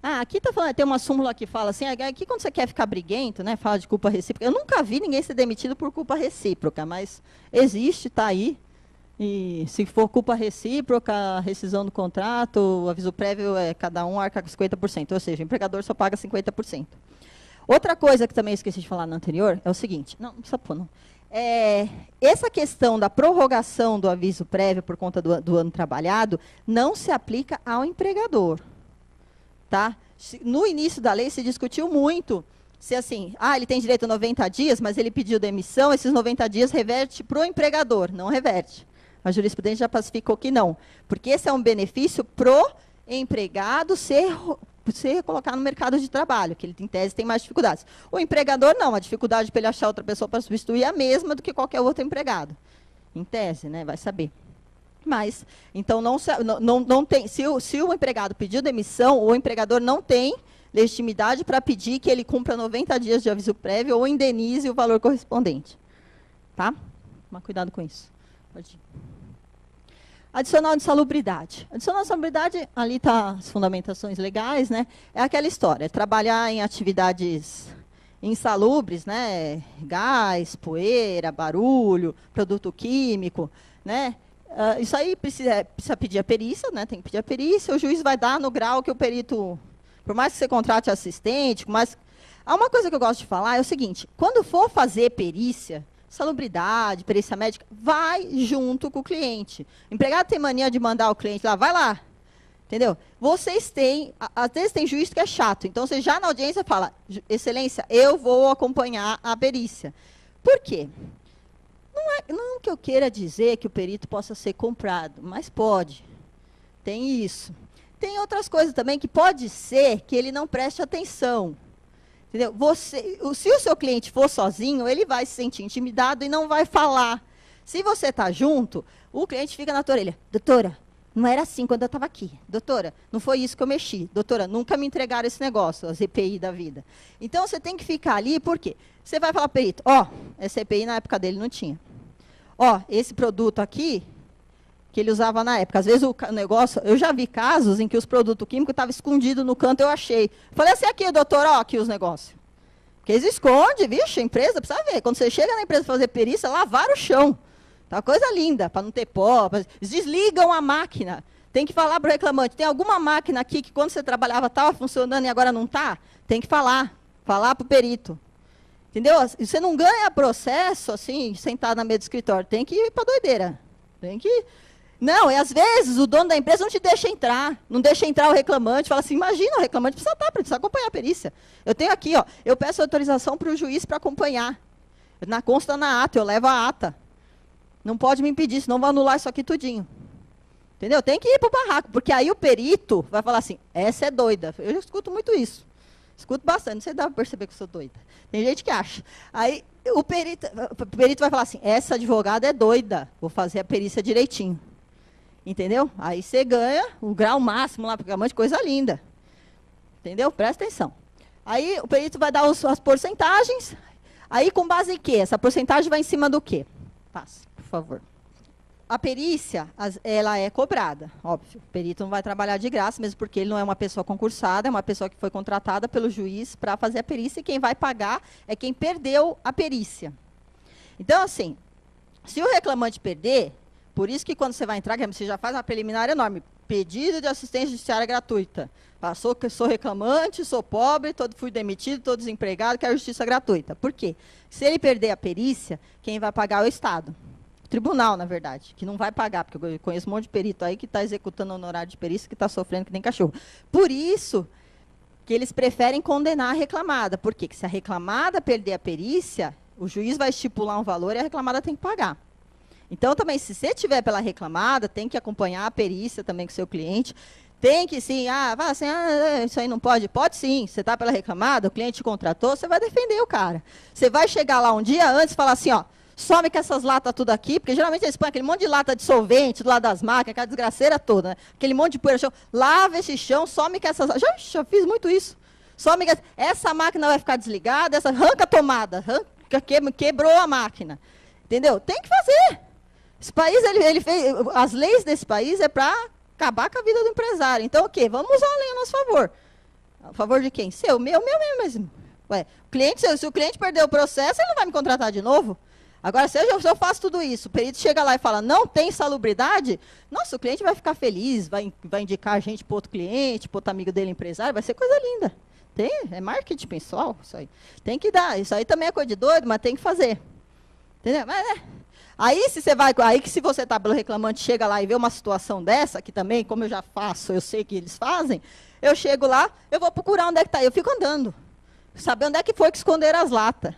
[SPEAKER 2] Ah, aqui tá falando, tem uma súmula que fala assim, aqui quando você quer ficar briguento, né, fala de culpa recíproca. Eu nunca vi ninguém ser demitido por culpa recíproca, mas existe, está aí. E se for culpa recíproca, rescisão do contrato, o aviso prévio é cada um arca com 50%, ou seja, o empregador só paga 50%. Outra coisa que também eu esqueci de falar no anterior é o seguinte, não precisa pôr, não. Essa questão da prorrogação do aviso prévio por conta do ano trabalhado não se aplica ao empregador. Tá? No início da lei se discutiu muito se assim, ele tem direito a 90 dias, mas ele pediu demissão, esses 90 dias reverte para o empregador, não reverte. A jurisprudência já pacificou que não, porque esse é um benefício pro empregado ser colocado no mercado de trabalho, que ele, em tese, tem mais dificuldades. O empregador, não, a dificuldade para ele achar outra pessoa para substituir é a mesma do que qualquer outro empregado. Em tese, né, vai saber. Mas, então, não tem, se o empregado pediu demissão, o empregador não tem legitimidade para pedir que ele cumpra 90 dias de aviso prévio ou indenize o valor correspondente. Tá? Toma cuidado com isso. Pode ir. Adicional de salubridade. Adicional de salubridade, ali tá as fundamentações legais, né? É aquela história, trabalhar em atividades insalubres, né? Gás, poeira, barulho, produto químico, né? Isso aí precisa pedir a perícia, né? Tem que pedir a perícia, o juiz vai dar no grau que o perito, por mais que você contrate assistente, uma coisa que eu gosto de falar é o seguinte, quando for fazer perícia, salubridade, perícia médica, vai junto com o cliente. O empregado tem mania de mandar o cliente lá, vai lá. Entendeu? Vocês têm, às vezes tem juiz que é chato, então você já na audiência fala, excelência, eu vou acompanhar a perícia. Por quê? Não que eu queira dizer que o perito possa ser comprado, mas pode. Tem isso. Tem outras coisas também que pode ser que ele não preste atenção. Entendeu? Se o seu cliente for sozinho, ele vai se sentir intimidado e não vai falar. Se você está junto, o cliente fica na tua orelha. Doutora, não era assim quando eu estava aqui. Doutora, não foi isso que eu mexi. Doutora, nunca me entregaram esse negócio, as EPI da vida. Então, você tem que ficar ali, por quê? Você vai falar para o perito, essa EPI na época dele não tinha. Esse produto aqui, que ele usava na época. Às vezes o negócio, eu já vi casos em que os produtos químicos estavam escondidos no canto, eu achei. Falei assim, aqui, doutor, aqui os negócios. Porque eles escondem, vixe, a empresa precisa ver. Quando você chega na empresa para fazer perícia, lavaram o chão. Tá uma coisa linda, para não ter pó. Eles desligam a máquina. Tem que falar para o reclamante, tem alguma máquina aqui que quando você trabalhava estava funcionando e agora não está? Tem que falar para o perito. Entendeu? Você não ganha processo, assim, sentado na mesa do escritório. Tem que ir para doideira. Tem que... Não, às vezes o dono da empresa não te deixa entrar, não deixa entrar o reclamante, fala assim, imagina, o reclamante precisa acompanhar a perícia. Eu tenho aqui, eu peço autorização para o juiz para acompanhar. Consta na ata, eu levo a ata. Não pode me impedir, senão vou anular isso aqui tudinho. Entendeu? Tem que ir para o barraco, porque aí o perito vai falar assim, essa é doida. Eu escuto muito isso. Escuto bastante, não sei se dá para perceber que eu sou doida. Tem gente que acha. Aí o perito vai falar assim, essa advogada é doida, vou fazer a perícia direitinho. Entendeu? Aí você ganha o grau máximo lá, porque é uma coisa linda. Entendeu? Presta atenção. Aí o perito vai dar as porcentagens. Aí com base em quê? Essa porcentagem vai em cima do quê? Passe, por favor. A perícia, ela é cobrada, óbvio. O perito não vai trabalhar de graça, mesmo porque ele não é uma pessoa concursada, é uma pessoa que foi contratada pelo juiz para fazer a perícia, e quem vai pagar é quem perdeu a perícia. Então, assim, se o reclamante perder, por isso que quando você vai entrar, você já faz uma preliminar enorme, pedido de assistência judiciária gratuita. Passou que eu sou reclamante, sou pobre, fui demitido, estou desempregado, quero justiça gratuita. Por quê? Se ele perder a perícia, quem vai pagar é o Estado. O tribunal, na verdade, que não vai pagar, porque eu conheço um monte de perito aí que está executando honorário de perícia, que está sofrendo que nem cachorro. Por isso que eles preferem condenar a reclamada. Por quê? Porque se a reclamada perder a perícia, o juiz vai estipular um valor e a reclamada tem que pagar. Então, também, se você tiver pela reclamada, tem que acompanhar a perícia também com o seu cliente. Tem que sim, vai assim, isso aí não pode. Pode sim, você está pela reclamada, o cliente te contratou, você vai defender o cara. Você vai chegar lá um dia antes e falar assim, ó, some com essas latas tudo aqui, porque geralmente eles põem aquele monte de lata de solvente do lado das máquinas, aquela desgraceira toda, né? Aquele monte de poeira no chão, lava esse chão, some com essas... Já fiz muito isso. Some com essa máquina vai ficar desligada, arranca a tomada, quebrou a máquina. Entendeu? Tem que fazer. Esse país, ele fez... As leis desse país é para acabar com a vida do empresário. Então, o quê? Vamos usar a lei a nosso favor. A favor de quem? Seu, meu mesmo. Ué, se o cliente perder o processo, ele não vai me contratar de novo. Agora, se eu faço tudo isso, o perito chega lá e fala, não tem salubridade, nossa, o cliente vai ficar feliz, vai indicar a gente para outro cliente, para outro amigo dele empresário, vai ser coisa linda. É marketing pessoal, isso aí. Tem que dar, isso aí também é coisa de doido, mas tem que fazer. Entendeu? Mas, aí, se você está pelo reclamante, chega lá e vê uma situação dessa, que também, como eu já faço, eu sei que eles fazem, eu chego lá, eu vou procurar onde é que está, eu fico andando. Saber onde é que foi que esconderam as latas.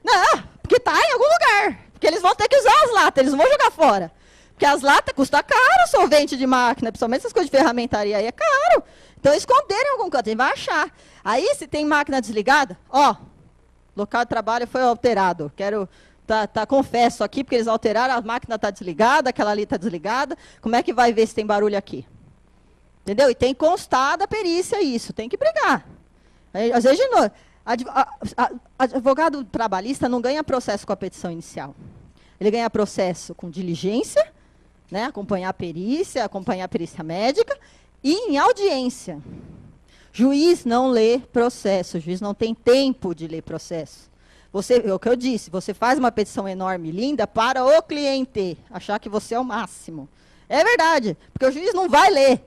[SPEAKER 2] Não, porque está em algum lugar. Porque eles vão ter que usar as latas, eles não vão jogar fora. Porque as latas custam caro, solvente de máquina, principalmente essas coisas de ferramentaria aí, é caro. Então, esconderam em algum canto, ele vai achar. Aí, se tem máquina desligada, local de trabalho foi alterado. Confesso aqui, porque eles alteraram, a máquina está desligada, aquela ali está desligada. Como é que vai ver se tem barulho aqui? Entendeu? E tem constado a perícia isso, tem que brigar. Aí, às vezes, advogado trabalhista não ganha processo com a petição inicial. Ele ganha processo com diligência, né, acompanhar a perícia médica, e em audiência. Juiz não lê processo, o juiz não tem tempo de ler processo. É o que eu disse, você faz uma petição enorme, linda, para o cliente achar que você é o máximo. É verdade, porque o juiz não vai ler.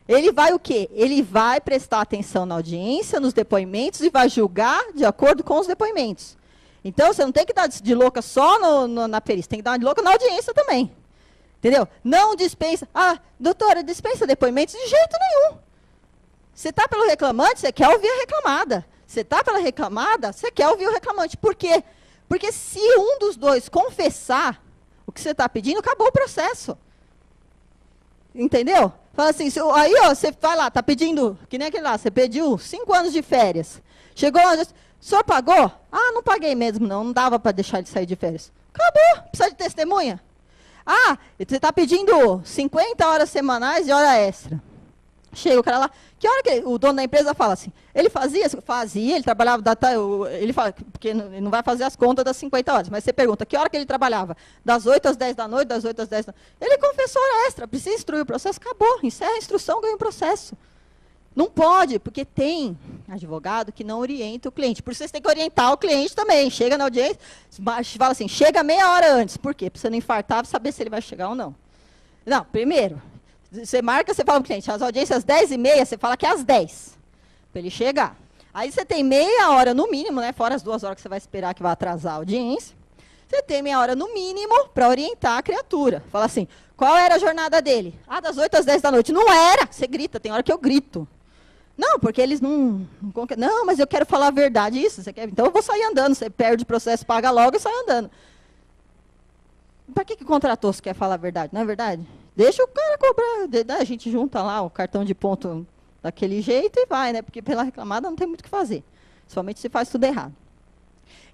[SPEAKER 2] Ele vai o quê? Ele vai prestar atenção na audiência, nos depoimentos, e vai julgar de acordo com os depoimentos. Então, você não tem que dar de louca só na perícia, tem que dar de louca na audiência também. Entendeu? Não dispensa. Doutora, dispensa depoimentos de jeito nenhum. Você está pelo reclamante, você quer ouvir a reclamada. Você está pela reclamada, você quer ouvir o reclamante. Por quê? Porque se um dos dois confessar o que você está pedindo, acabou o processo. Entendeu? Fala assim, aí você vai lá, está pedindo, que nem aquele lá, você pediu 5 anos de férias. Chegou lá, o senhor pagou? Não paguei mesmo, não dava para deixar ele sair de férias. Acabou, precisa de testemunha. Você está pedindo 50 horas semanais de hora extra. Chega o cara lá, que hora que o dono da empresa fala assim, ele fazia, ele trabalhava, ele fala, porque ele não vai fazer as contas das 50 horas, mas você pergunta, que hora que ele trabalhava? Das 8 às 10 da noite, das 8 às 10 da noite. Ele confessou hora extra, precisa instruir o processo, acabou, encerra a instrução, ganha o processo. Não pode, porque tem advogado que não orienta o cliente. Por isso, vocês têm que orientar o cliente também. Chega na audiência, fala assim, chega meia hora antes. Por quê? Para você não infartar, saber se ele vai chegar ou não. Não, primeiro, você marca, você fala para o cliente, as audiências às 10h30, você fala que é às 10, para ele chegar. Aí você tem meia hora no mínimo, né, fora as 2 horas que você vai esperar que vai atrasar a audiência. Você tem meia hora no mínimo para orientar a criatura. Fala assim, qual era a jornada dele? Das 8 às 10 da noite. Não era! Você grita, tem hora que eu grito. Não, porque eles não, mas eu quero falar a verdade. Isso, você quer? Então eu vou sair andando. Você perde o processo, paga logo e sai andando. Para que contratou se quer falar a verdade? Não é verdade? Deixa o cara cobrar. A gente junta lá o cartão de ponto daquele jeito e vai, né? Porque pela reclamada não tem muito o que fazer. Somente se faz tudo errado.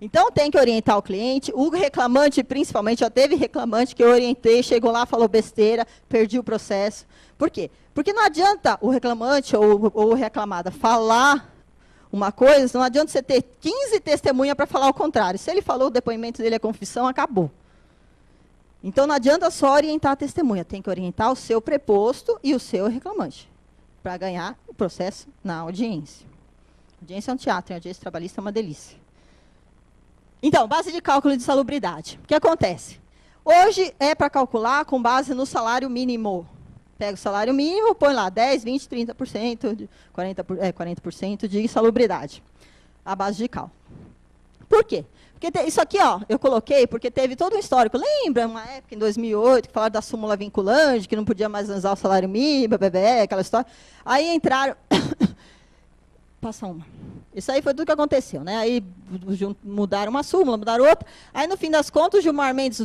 [SPEAKER 2] Então tem que orientar o cliente. O reclamante, principalmente, já teve reclamante que eu orientei, chegou lá, falou besteira, perdi o processo. Por quê? Porque não adianta o reclamante ou o reclamada falar uma coisa, não adianta você ter 15 testemunhas para falar o contrário. Se ele falou, o depoimento dele é confissão, acabou. Então não adianta só orientar a testemunha, tem que orientar o seu preposto e o seu reclamante, para ganhar o processo na audiência. Audiência é um teatro, a audiência trabalhista é uma delícia. Então, base de cálculo de salubridade. O que acontece? Hoje é para calcular com base no salário mínimo. Pega o salário mínimo, põe lá 10, 20, 30%, 40% de salubridade. A base de cálculo. Por quê? Porque isso aqui, eu coloquei porque teve todo um histórico. Lembra uma época, em 2008, que falaram da súmula vinculante, que não podia mais usar o salário mínimo, aquela história. Aí entraram... Passa uma. Isso aí foi tudo que aconteceu, né? Aí mudaram uma súmula, mudaram outra. Aí, no fim das contas, o Gilmar Mendes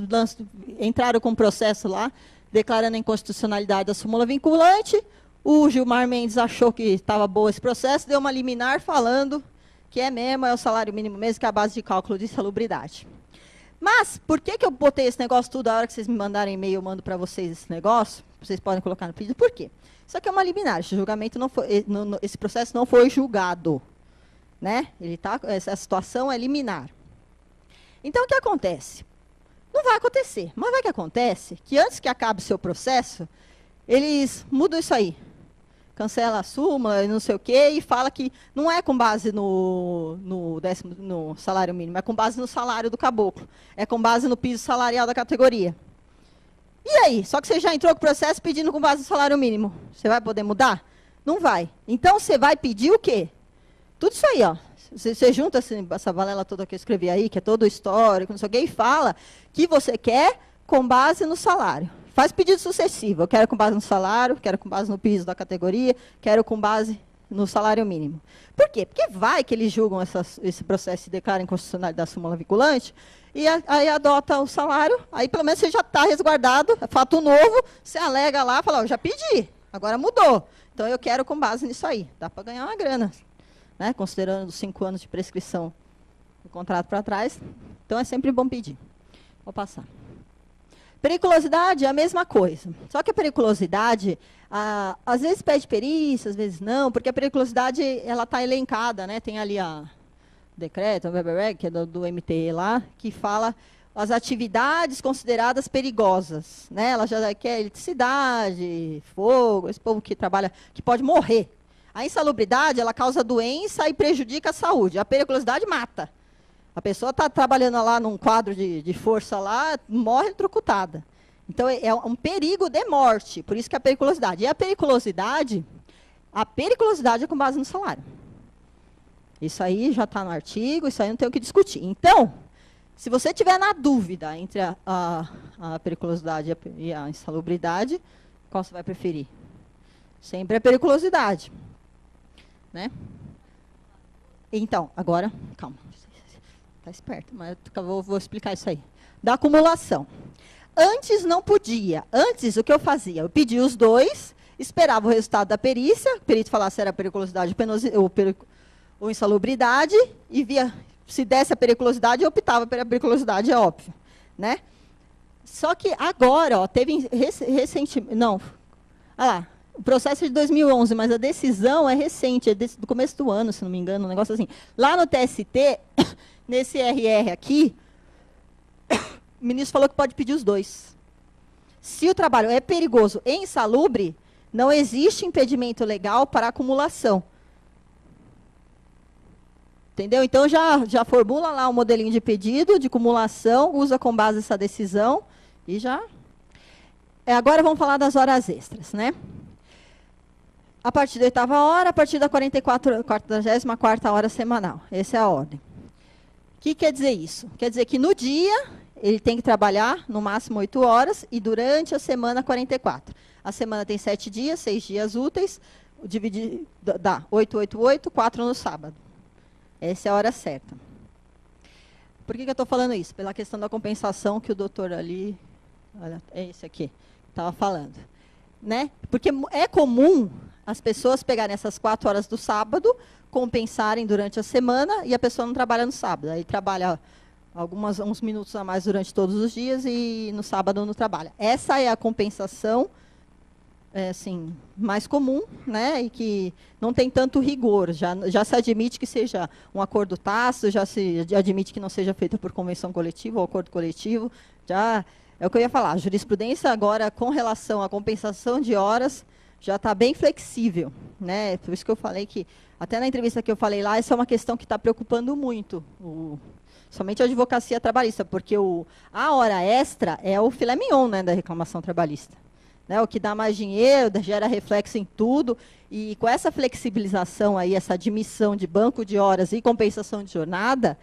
[SPEAKER 2] entraram com um processo lá, declarando a inconstitucionalidade da súmula vinculante. O Gilmar Mendes achou que estava boa esse processo, deu uma liminar falando que é mesmo, é o salário mínimo mesmo, que é a base de cálculo de insalubridade. Mas, por que eu botei esse negócio tudo? A hora que vocês me mandarem e-mail, eu mando para vocês esse negócio. Vocês podem colocar no pedido. Por quê? Isso aqui é uma liminar. Esse julgamento não foi, esse processo não foi julgado. Né? Essa situação é liminar. Então, o que acontece? Não vai acontecer. Mas vai que acontece que antes que acabe o seu processo, eles mudam isso aí. Cancela a súmula, não sei o quê, e fala que não é com base no salário mínimo, é com base no salário do caboclo. É com base no piso salarial da categoria. E aí? Só que você já entrou com o processo pedindo com base no salário mínimo. Você vai poder mudar? Não vai. Então, você vai pedir o quê? Tudo isso aí, ó. Você junta essa balela toda que eu escrevi aí, que é todo o histórico, não sei o quê, e fala que você quer com base no salário. Faz pedido sucessivo. Eu quero com base no salário, quero com base no piso da categoria, quero com base no salário mínimo. Por quê? Porque vai que eles julgam esse processo e declaram inconstitucionalidade da súmula vinculante, e aí adota o salário, aí pelo menos você já está resguardado, é fato novo, você alega lá, fala, eu já pedi, agora mudou. Então eu quero com base nisso aí. Dá para ganhar uma grana, né? Considerando os 5 anos de prescrição do contrato para trás. Então é sempre bom pedir. Vou passar. Periculosidade é a mesma coisa. Só que a periculosidade, às vezes pede perícia, às vezes não, porque a periculosidade está elencada, né? Tem ali o decreto, que é do MTE lá, que fala as atividades consideradas perigosas. Né? Ela já quer eletricidade, fogo, esse povo que trabalha, que pode morrer. A insalubridade, ela causa doença e prejudica a saúde. A periculosidade mata. A pessoa está trabalhando lá num quadro de força lá, morre eletrocutada. Então, é um perigo de morte, por isso que é a periculosidade. E a periculosidade é com base no salário. Isso aí já está no artigo, isso aí não tem o que discutir. Então, se você tiver na dúvida entre a periculosidade e a insalubridade, qual você vai preferir? Sempre a periculosidade. Né? Então, agora, calma. Está esperto, mas eu vou explicar isso aí. Da acumulação. Antes não podia. Antes, o que eu fazia? Eu pedia os dois, esperava o resultado da perícia, o perito falasse se era periculosidade ou insalubridade, e via se desse a periculosidade, eu optava pela periculosidade, é óbvio. Né? Só que agora, ó, teve recentemente... Não, olha lá, o processo é de 2011, mas a decisão é recente, é do começo do ano, se não me engano, um negócio assim. Lá no TST... Nesse RR aqui, o ministro falou que pode pedir os dois. Se o trabalho é perigoso e insalubre, não existe impedimento legal para acumulação. Entendeu? Então, já formula lá um modelinho de pedido, de acumulação, usa com base essa decisão e já... agora vamos falar das horas extras, né? A partir da 8ª hora, a partir da 44ª hora semanal. Essa é a ordem. O que quer dizer isso? Quer dizer que no dia, ele tem que trabalhar no máximo 8 horas e durante a semana 44. A semana tem 7 dias, 6 dias úteis, dá 8, 8, 8, 4 no sábado. Essa é a hora certa. Por que eu estou falando isso? Pela questão da compensação que o doutor ali, olha, é esse aqui, estava falando. Né? Porque é comum as pessoas pegarem essas 4 horas do sábado, compensarem durante a semana e a pessoa não trabalha no sábado. Aí trabalha uns minutos a mais durante todos os dias e no sábado não trabalha. Essa é a compensação assim, mais comum, né, e que não tem tanto rigor. Já se admite que seja um acordo tácito, já se admite que não seja feito por convenção coletiva ou acordo coletivo. Já é o que eu ia falar. A jurisprudência agora, com relação à compensação de horas, já está bem flexível. Né? Por isso que eu falei que, até na entrevista que eu falei lá, essa é uma questão que está preocupando muito, somente a advocacia trabalhista, porque a hora extra é o filé mignon, né, da reclamação trabalhista. Né? O que dá mais dinheiro, gera reflexo em tudo, e com essa flexibilização, aí, essa admissão de banco de horas e compensação de jornada,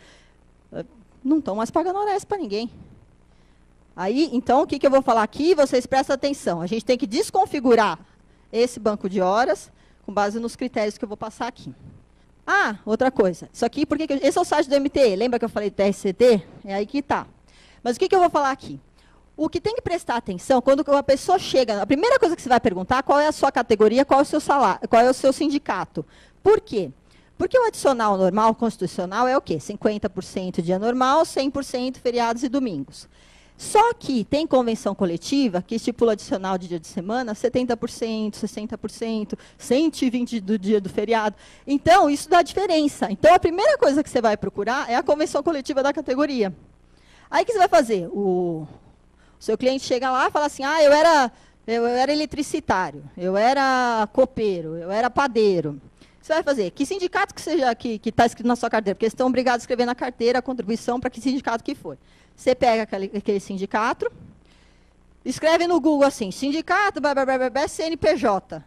[SPEAKER 2] não estão mais pagando hora extra para ninguém. Aí, então, o que eu vou falar aqui? Vocês prestem atenção. A gente tem que desconfigurar esse banco de horas com base nos critérios que eu vou passar aqui. Ah, outra coisa. Isso aqui, esse é o site do MTE. Lembra que eu falei do TST? É aí que está. Mas o que eu vou falar aqui? O que tem que prestar atenção, quando a pessoa chega, a primeira coisa que você vai perguntar, qual é a sua categoria, qual é o seu salário, qual é o seu sindicato. Por quê? Porque o adicional normal constitucional é o quê? 50% dia normal, 100% feriados e domingos. Só que tem convenção coletiva que estipula adicional de dia de semana 70%, 60%, 120% do dia do feriado. Então, isso dá diferença. Então, a primeira coisa que você vai procurar é a convenção coletiva da categoria. Aí, o que você vai fazer? O seu cliente chega lá e fala assim, eu era eletricitário, eu era copeiro, eu era padeiro. Você vai fazer? Que sindicato que seja que está escrito na sua carteira? Porque eles estão obrigados a escrever na carteira a contribuição para que sindicato que for. Você pega aquele sindicato, escreve no Google assim, sindicato, CNPJ.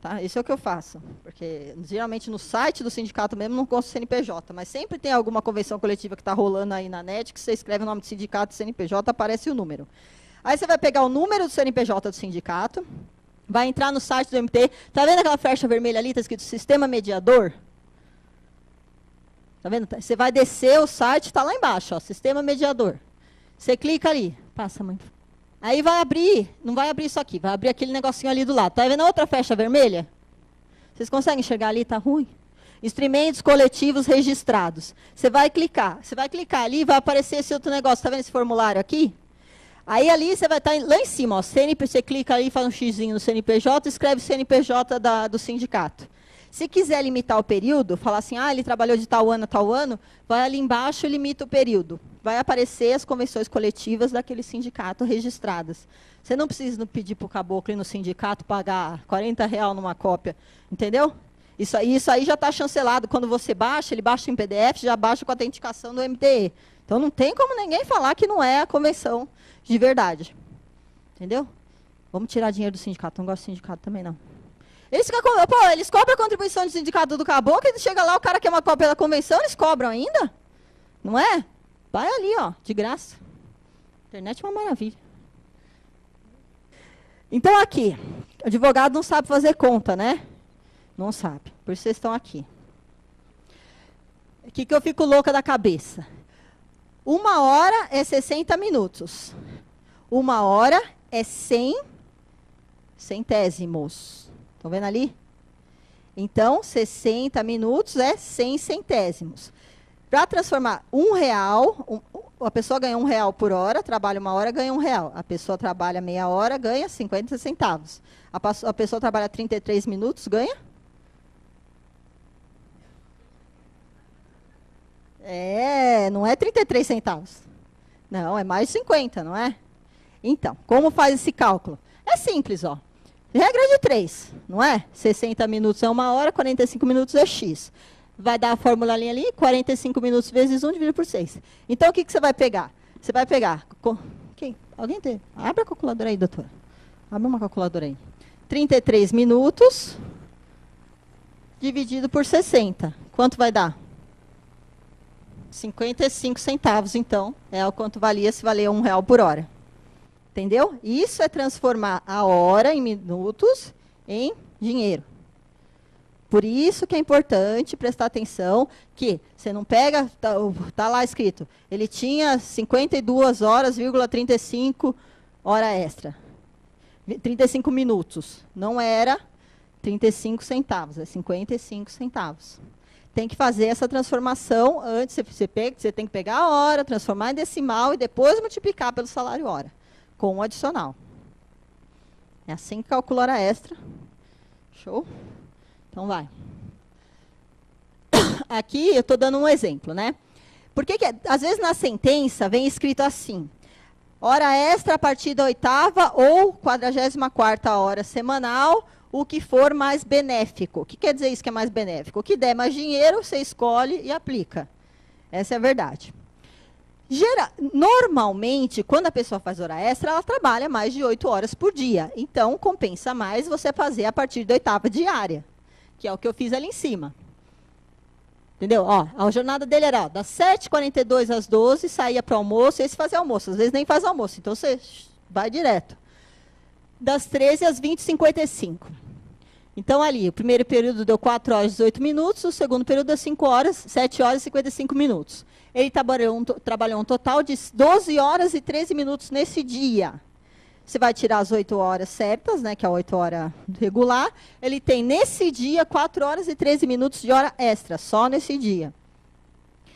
[SPEAKER 2] Tá? Isso é o que eu faço. Porque, geralmente, no site do sindicato mesmo, não consta CNPJ. Mas sempre tem alguma convenção coletiva que está rolando aí na net, que você escreve o nome do sindicato, CNPJ, aparece o número. Aí você vai pegar o número do CNPJ do sindicato, vai entrar no site do MT. Está vendo aquela flecha vermelha ali, está escrito Sistema Mediador? Está vendo? Você vai descer o site, está lá embaixo, ó, Sistema Mediador. Você clica ali. Passa, mãe. Aí vai abrir, não vai abrir isso aqui, vai abrir aquele negocinho ali do lado. Está vendo a outra flecha vermelha? Vocês conseguem enxergar ali? Está ruim? Instrumentos coletivos registrados. Você vai clicar ali e vai aparecer esse outro negócio. Está vendo esse formulário aqui? Aí ali você vai estar lá em cima, ó, você clica ali, faz um xizinho no CNPJ, escreve CNPJ do sindicato. Se quiser limitar o período, falar assim, ele trabalhou de tal ano a tal ano, vai ali embaixo e limita o período. Vai aparecer as convenções coletivas daquele sindicato registradas. Você não precisa pedir para o caboclo ir no sindicato pagar R$40 numa cópia, entendeu? Isso aí já está chancelado. Quando você baixa, ele baixa em PDF, já baixa com a autenticação do MTE. Então não tem como ninguém falar que não é a convenção de verdade. Entendeu? Vamos tirar dinheiro do sindicato. Não gosto do sindicato também, não. Eles cobram a contribuição do sindicato do caboclo, e chega lá, o cara quer uma cópia da convenção, eles cobram ainda? Não é? Vai ali, ó, de graça. Internet é uma maravilha. Então, aqui, o advogado não sabe fazer conta, né? Não sabe, por isso vocês estão aqui. O que eu fico louca da cabeça? 1 hora é 60 minutos. 1 hora é 100 centésimos. Estão vendo ali? Então, 60 minutos é 100 centésimos. Para transformar R$1, a pessoa ganha R$1 por hora, trabalha 1 hora, ganha R$1. A pessoa trabalha meia hora, ganha 50 centavos. A pessoa trabalha 33 minutos, ganha? Não é 33 centavos. Não, é mais de 50, não é? Então, como faz esse cálculo? É simples, ó. Regra de 3, não é? 60 minutos é 1 hora, 45 minutos é X. Vai dar a fórmula ali, 45 minutos vezes 1 dividido por 6. Então, o que você vai pegar? Você vai pegar... Alguém tem? Abre a calculadora aí, doutora. Abre uma calculadora aí. 33 minutos dividido por 60. Quanto vai dar? 55 centavos, então. É o quanto valia se valia R$1 por hora. Entendeu? Isso é transformar a hora em minutos em dinheiro. Por isso que é importante prestar atenção que você não pega, tá lá escrito, ele tinha 52 horas,35 hora extra. 35 minutos. Não era 35 centavos, é 55 centavos. Tem que fazer essa transformação antes, você tem que pegar a hora, transformar em decimal e depois multiplicar pelo salário hora. Com um adicional. É assim que calcula a hora extra. Show? Então, vai. Aqui, eu estou dando um exemplo, né? Porque, às vezes, na sentença, vem escrito assim, hora extra a partir da 8ª ou 44ª hora semanal, o que for mais benéfico. O que quer dizer isso que é mais benéfico? O que der mais dinheiro, você escolhe e aplica. Essa é a verdade. Normalmente, quando a pessoa faz hora extra, ela trabalha mais de 8 horas por dia. Então, compensa mais você fazer a partir da 8ª diária, que é o que eu fiz ali em cima. Entendeu? Ó, a jornada dele era das 7h42 às 12h, saía para o almoço, esse fazia almoço. Às vezes nem faz almoço, então você vai direto. Das 13h às 20h55. Então, ali, o primeiro período deu 4 horas e 18 minutos, o segundo período deu 5 horas, 7 horas e 55 minutos. Ele trabalhou um total de 12 horas e 13 minutos nesse dia. Você vai tirar as 8 horas certas, né, que é a 8 horas regular. Ele tem, nesse dia, 4 horas e 13 minutos de hora extra, só nesse dia.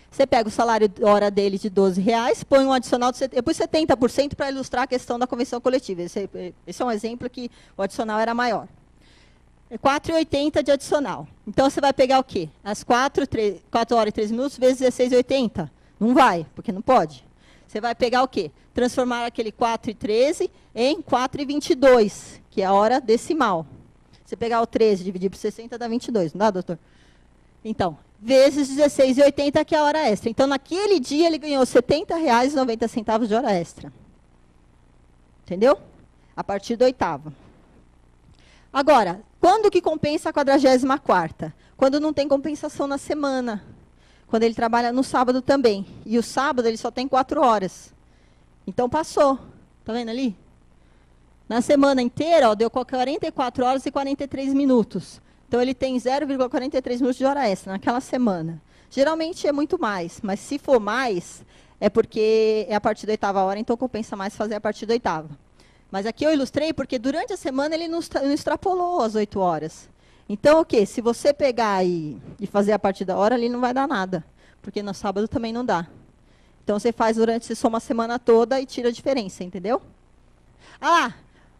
[SPEAKER 2] Você pega o salário hora dele de R$12, põe um adicional de 70% para ilustrar a questão da convenção coletiva. Esse é um exemplo que o adicional era maior. É 4,80 de adicional. Então, você vai pegar o quê? As 4 horas e 13 minutos vezes 16,80? Não vai, porque não pode. Você vai pegar o quê? Transformar aquele 4,13 em 4,22, que é a hora decimal. Você pegar o 13 e dividir por 60 dá 22, não dá, doutor? Então, vezes 16,80, que é a hora extra. Então, naquele dia, ele ganhou R$70,90 de hora extra. Entendeu? A partir da 8ª. Agora, quando que compensa a 44ª? Quando não tem compensação na semana. Quando ele trabalha no sábado também. E o sábado ele só tem 4 horas. Então passou. Está vendo ali? Na semana inteira, ó, deu 44 horas e 43 minutos. Então ele tem 0,43 minutos de hora extra naquela semana. Geralmente é muito mais, mas se for mais, é porque é a partir da 8ª hora, então compensa mais fazer a partir da 8ª. Mas aqui eu ilustrei porque durante a semana ele não extrapolou as 8 horas. Então, o quê? Se você pegar e fazer a partir da hora, ali não vai dar nada. Porque no sábado também não dá. Então, você soma a semana toda e tira a diferença, entendeu? Ah,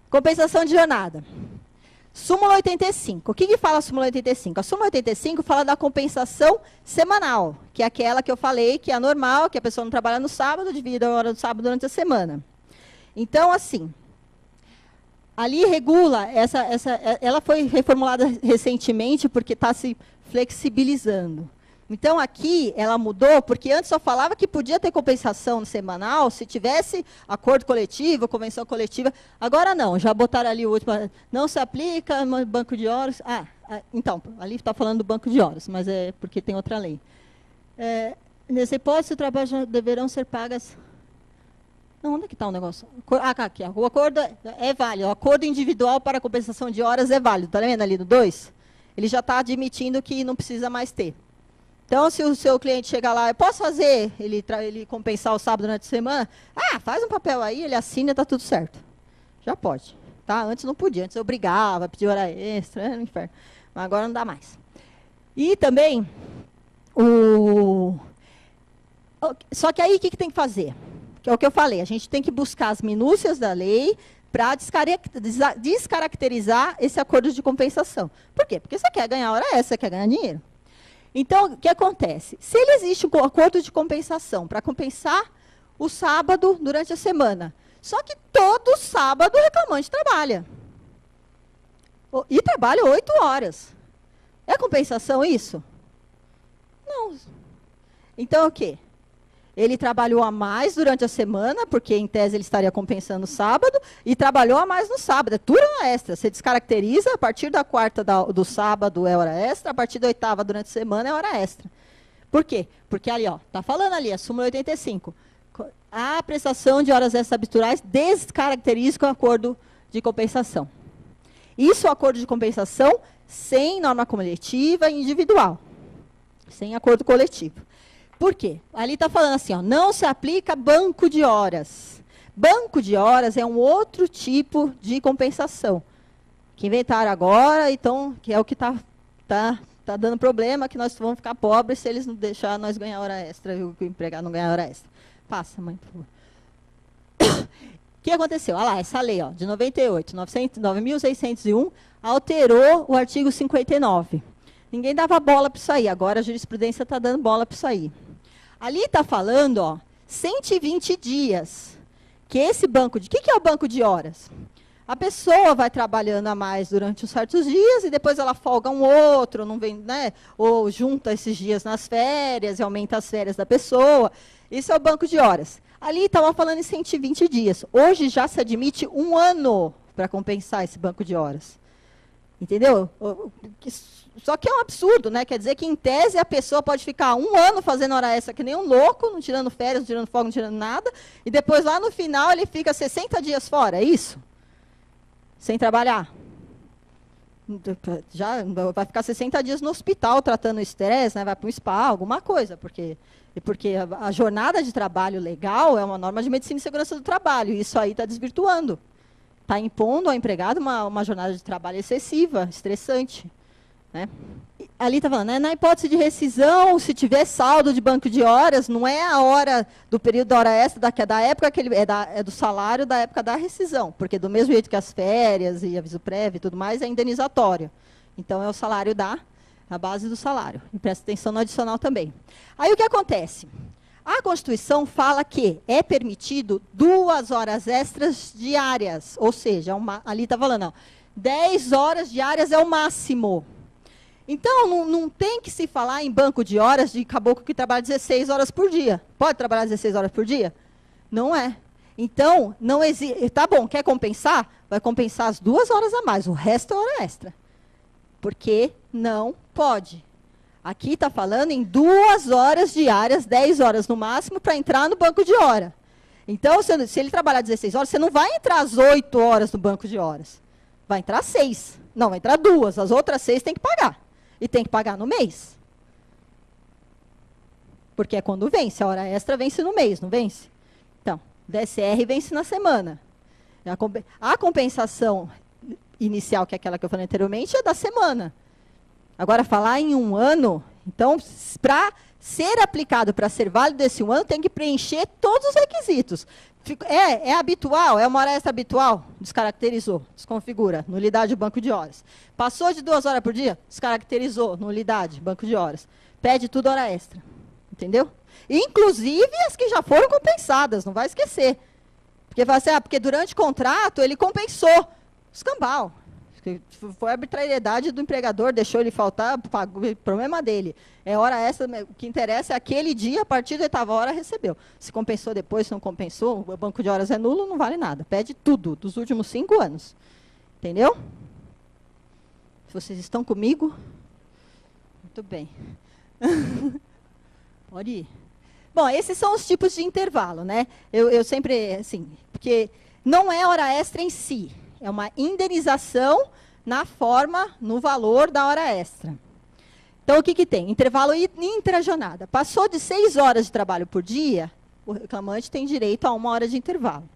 [SPEAKER 2] compensação de jornada. Súmula 85. O que fala a súmula 85? A súmula 85 fala da compensação semanal, que é aquela que eu falei, que é a normal, que a pessoa não trabalha no sábado, divide a hora do sábado durante a semana. Então, assim, ali regula, ela foi reformulada recentemente porque está se flexibilizando. Então, aqui, ela mudou, porque antes só falava que podia ter compensação semanal se tivesse acordo coletivo, convenção coletiva. Agora não, já botaram ali o último, não se aplica no banco de horas. Então, ali está falando do banco de horas, mas é porque tem outra lei. Nessa hipótese, o trabalho deverão ser pagas... Não, onde é que está o negócio? Aqui, ó. O acordo é válido. O acordo individual para compensação de horas é válido. Está vendo ali no 2? Ele já está admitindo que não precisa mais ter. Então, se o seu cliente chegar lá, eu posso fazer ele compensar o sábado durante a semana? Faz um papel aí, ele assina e está tudo certo. Já pode. Tá? Antes não podia, antes eu obrigava, pedia hora extra, era um inferno. Mas agora não dá mais. E também, só que aí o que tem que fazer? Que é o que eu falei, a gente tem que buscar as minúcias da lei para descaracterizar esse acordo de compensação. Por quê? Porque você quer ganhar hora extra, você quer ganhar dinheiro. Então, o que acontece? Se ele existe um acordo de compensação para compensar o sábado durante a semana, só que todo sábado o reclamante trabalha. E trabalha 8 horas. É compensação isso? Não. Então, o quê? Ele trabalhou a mais durante a semana, porque, em tese, ele estaria compensando o sábado, e trabalhou a mais no sábado. É tudo hora extra. Você descaracteriza, a partir da 4ª do sábado é hora extra, a partir da 8ª durante a semana é hora extra. Por quê? Porque ali, está falando ali, a súmula 85. A prestação de horas extras habituais descaracteriza o acordo de compensação. Isso é o acordo de compensação sem norma coletiva e individual. Sem acordo coletivo. Por quê? Ali está falando assim, não se aplica banco de horas. Banco de horas é um outro tipo de compensação. Que inventaram agora, então, que é o que está dando problema, que nós vamos ficar pobres se eles não deixarem nós ganhar hora extra, e o empregado não ganhar hora extra. Passa, mãe, por favor. O que aconteceu? Olha lá, essa lei de 98, 9.601, alterou o artigo 59. Ninguém dava bola para isso aí, agora a jurisprudência está dando bola para isso aí. Ali está falando, 120 dias. Que esse banco de... O que é o banco de horas? A pessoa vai trabalhando a mais durante uns certos dias e depois ela folga um outro, não vem, né? Ou junta esses dias nas férias e aumenta as férias da pessoa. Isso é o banco de horas. Ali estava falando em 120 dias. Hoje já se admite 1 ano para compensar esse banco de horas. Entendeu? Só que é um absurdo, né? Quer dizer que, em tese, a pessoa pode ficar 1 ano fazendo hora extra que nem um louco, não tirando férias, não tirando folga, não tirando nada, e depois, lá no final, ele fica 60 dias fora, é isso? Sem trabalhar. Já vai ficar 60 dias no hospital tratando o estresse, né? Vai para um spa, alguma coisa, porque a jornada de trabalho legal é uma norma de medicina e segurança do trabalho, e isso aí está desvirtuando. Está impondo ao empregado uma jornada de trabalho excessiva, estressante. Né? Ali está falando, né? Na hipótese de rescisão, se tiver saldo de banco de horas, não é a hora do período da hora extra, da época que é do salário da época da rescisão, porque do mesmo jeito que as férias e aviso prévio e tudo mais, é indenizatório. Então, é o salário a base do salário. E presta atenção no adicional também. Aí, o que acontece? A Constituição fala que é permitido 2 horas extras diárias, ou seja, ali está falando, ó, 10 horas diárias é o máximo. Então, não tem que se falar em banco de horas de caboclo que trabalha 16 horas por dia. Pode trabalhar 16 horas por dia? Não é. Então, não existe. Tá bom, quer compensar? Vai compensar as 2 horas a mais, o resto é hora extra. Porque não pode. Aqui está falando em 2 horas diárias, 10 horas no máximo, para entrar no banco de hora. Então, se ele trabalhar 16 horas, você não vai entrar às 8 horas no banco de horas. Vai entrar 6. Não, vai entrar 2. As outras 6 tem que pagar. E tem que pagar no mês. Porque é quando vence. A hora extra vence no mês, não vence? Então, DSR vence na semana. A compensação inicial, que é aquela que eu falei anteriormente, é da semana. Agora, falar em um ano, então, para ser aplicado, para ser válido esse um ano, tem que preencher todos os requisitos. É habitual? É uma hora extra habitual? Descaracterizou, desconfigura, nulidade do banco de horas. Passou de 2 horas por dia? Descaracterizou, nulidade, banco de horas. Pede tudo hora extra. Entendeu? Inclusive as que já foram compensadas, não vai esquecer. Porque vai assim, porque durante o contrato ele compensou. Escambau. Foi a arbitrariedade do empregador, deixou ele faltar, pagou, problema dele. É hora extra, o que interessa é aquele dia, a partir da 8ª hora, recebeu. Se compensou depois, se não compensou, o banco de horas é nulo, não vale nada. Pede tudo, dos últimos 5 anos. Entendeu? Vocês estão comigo? Muito bem. Pode ir. Bom, esses são os tipos de intervalo, né? Eu sempre, assim, porque não é hora extra em si. É uma indenização no valor da hora extra. Então, o que tem? Intervalo intrajornada. Passou de 6 horas de trabalho por dia, o reclamante tem direito a 1 hora de intervalo.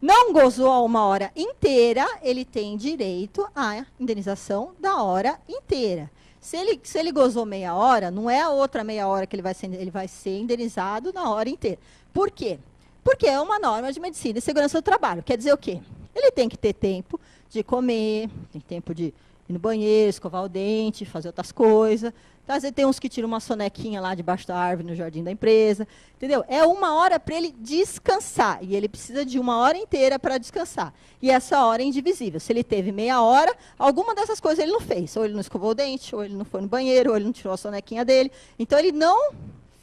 [SPEAKER 2] Não gozou a 1 hora inteira, ele tem direito à indenização da hora inteira. Se ele gozou meia hora, não é a outra meia hora que ele vai ser indenizado na hora inteira. Por quê? Porque é uma norma de medicina e segurança do trabalho. Quer dizer o quê? Ele tem que ter tempo de comer, tem tempo de ir no banheiro, escovar o dente, fazer outras coisas. Então, às vezes tem uns que tiram uma sonequinha lá debaixo da árvore, no jardim da empresa. Entendeu? É 1 hora para ele descansar. E ele precisa de 1 hora inteira para descansar. E essa hora é indivisível. Se ele teve meia hora, alguma dessas coisas ele não fez. Ou ele não escovou o dente, ou ele não foi no banheiro, ou ele não tirou a sonequinha dele. Então, ele não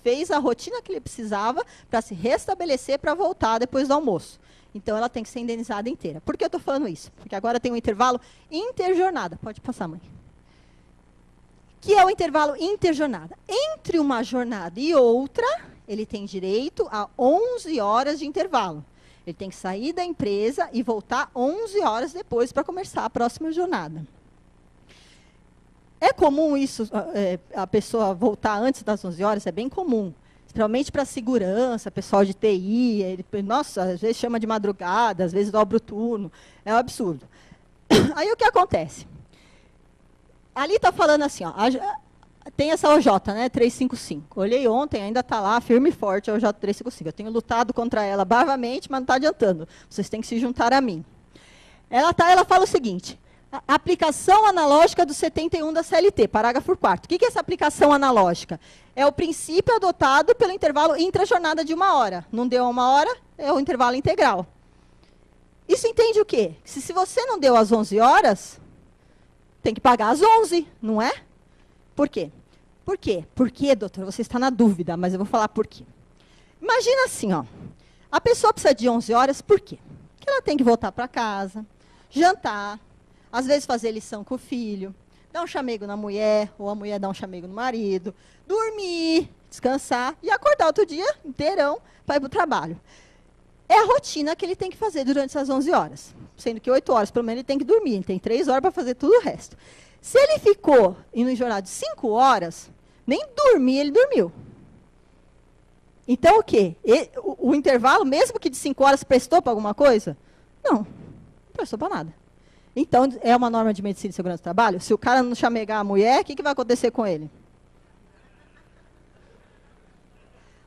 [SPEAKER 2] fez a rotina que ele precisava para se restabelecer, para voltar depois do almoço. Então, ela tem que ser indenizada inteira. Por que eu estou falando isso? Porque agora tem um intervalo interjornada. Pode passar, mãe. Que é o intervalo interjornada. Entre uma jornada e outra, ele tem direito a 11 horas de intervalo. Ele tem que sair da empresa e voltar 11 horas depois para começar a próxima jornada. É comum isso, a pessoa voltar antes das 11 horas? É bem comum. Principalmente para segurança, pessoal de TI, nossa, às vezes chama de madrugada, às vezes dobra o turno, é um absurdo. Aí o que acontece? Ali está falando assim, ó, tem essa OJ, né, 355. Olhei ontem, ainda está lá, firme e forte, a OJ 355. Eu tenho lutado contra ela bravamente, mas não está adiantando. Vocês têm que se juntar a mim. Ela fala o seguinte, aplicação analógica do 71 da CLT, parágrafo 4º. O que é essa aplicação analógica? É o princípio adotado pelo intervalo intrajornada de 1 hora. Não deu 1 hora, é o intervalo integral. Isso entende o quê? Se você não deu às 11 horas, tem que pagar às 11, não é? Por quê? Por quê? Por quê, doutora? Você está na dúvida, mas eu vou falar por quê. Imagina assim, ó. A pessoa precisa de 11 horas, por quê? Porque ela tem que voltar para casa, jantar, às vezes fazer lição com o filho, dar um chamego na mulher, ou a mulher dar um chamego no marido, dormir, descansar e acordar outro dia inteirão para ir para o trabalho. É a rotina que ele tem que fazer durante essas 11 horas. sendo que 8 horas, pelo menos, ele tem que dormir. Ele tem 3 horas para fazer tudo o resto. Se ele ficou em um jornal de 5 horas, nem dormir ele dormiu. Então, o quê? O intervalo, mesmo que de 5 horas, prestou para alguma coisa? Não prestou para nada. Então, é uma norma de medicina e segurança do trabalho? Se o cara não chamegar a mulher, o que vai acontecer com ele?